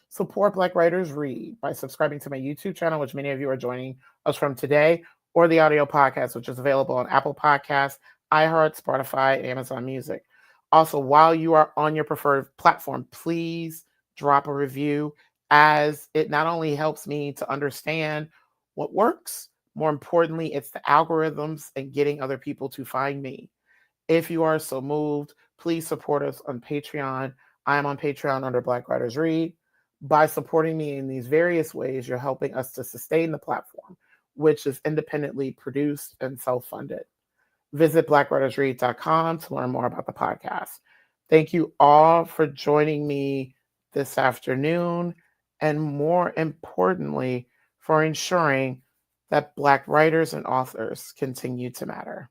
Support Black Writers Read by subscribing to my YouTube channel, which many of you are joining us from today, or the audio podcast, which is available on Apple Podcasts, iHeart, Spotify, and Amazon Music. Also, while you are on your preferred platform, please drop a review, as it not only helps me to understand what works, more importantly, it's the algorithms and getting other people to find me. If you are so moved, please support us on Patreon. I am on Patreon under Black Writers Read. By supporting me in these various ways, you're helping us to sustain the platform, which is independently produced and self-funded. Visit blackwritersread.com to learn more about the podcast. Thank you all for joining me this afternoon, and more importantly, for ensuring that Black writers and authors continue to matter.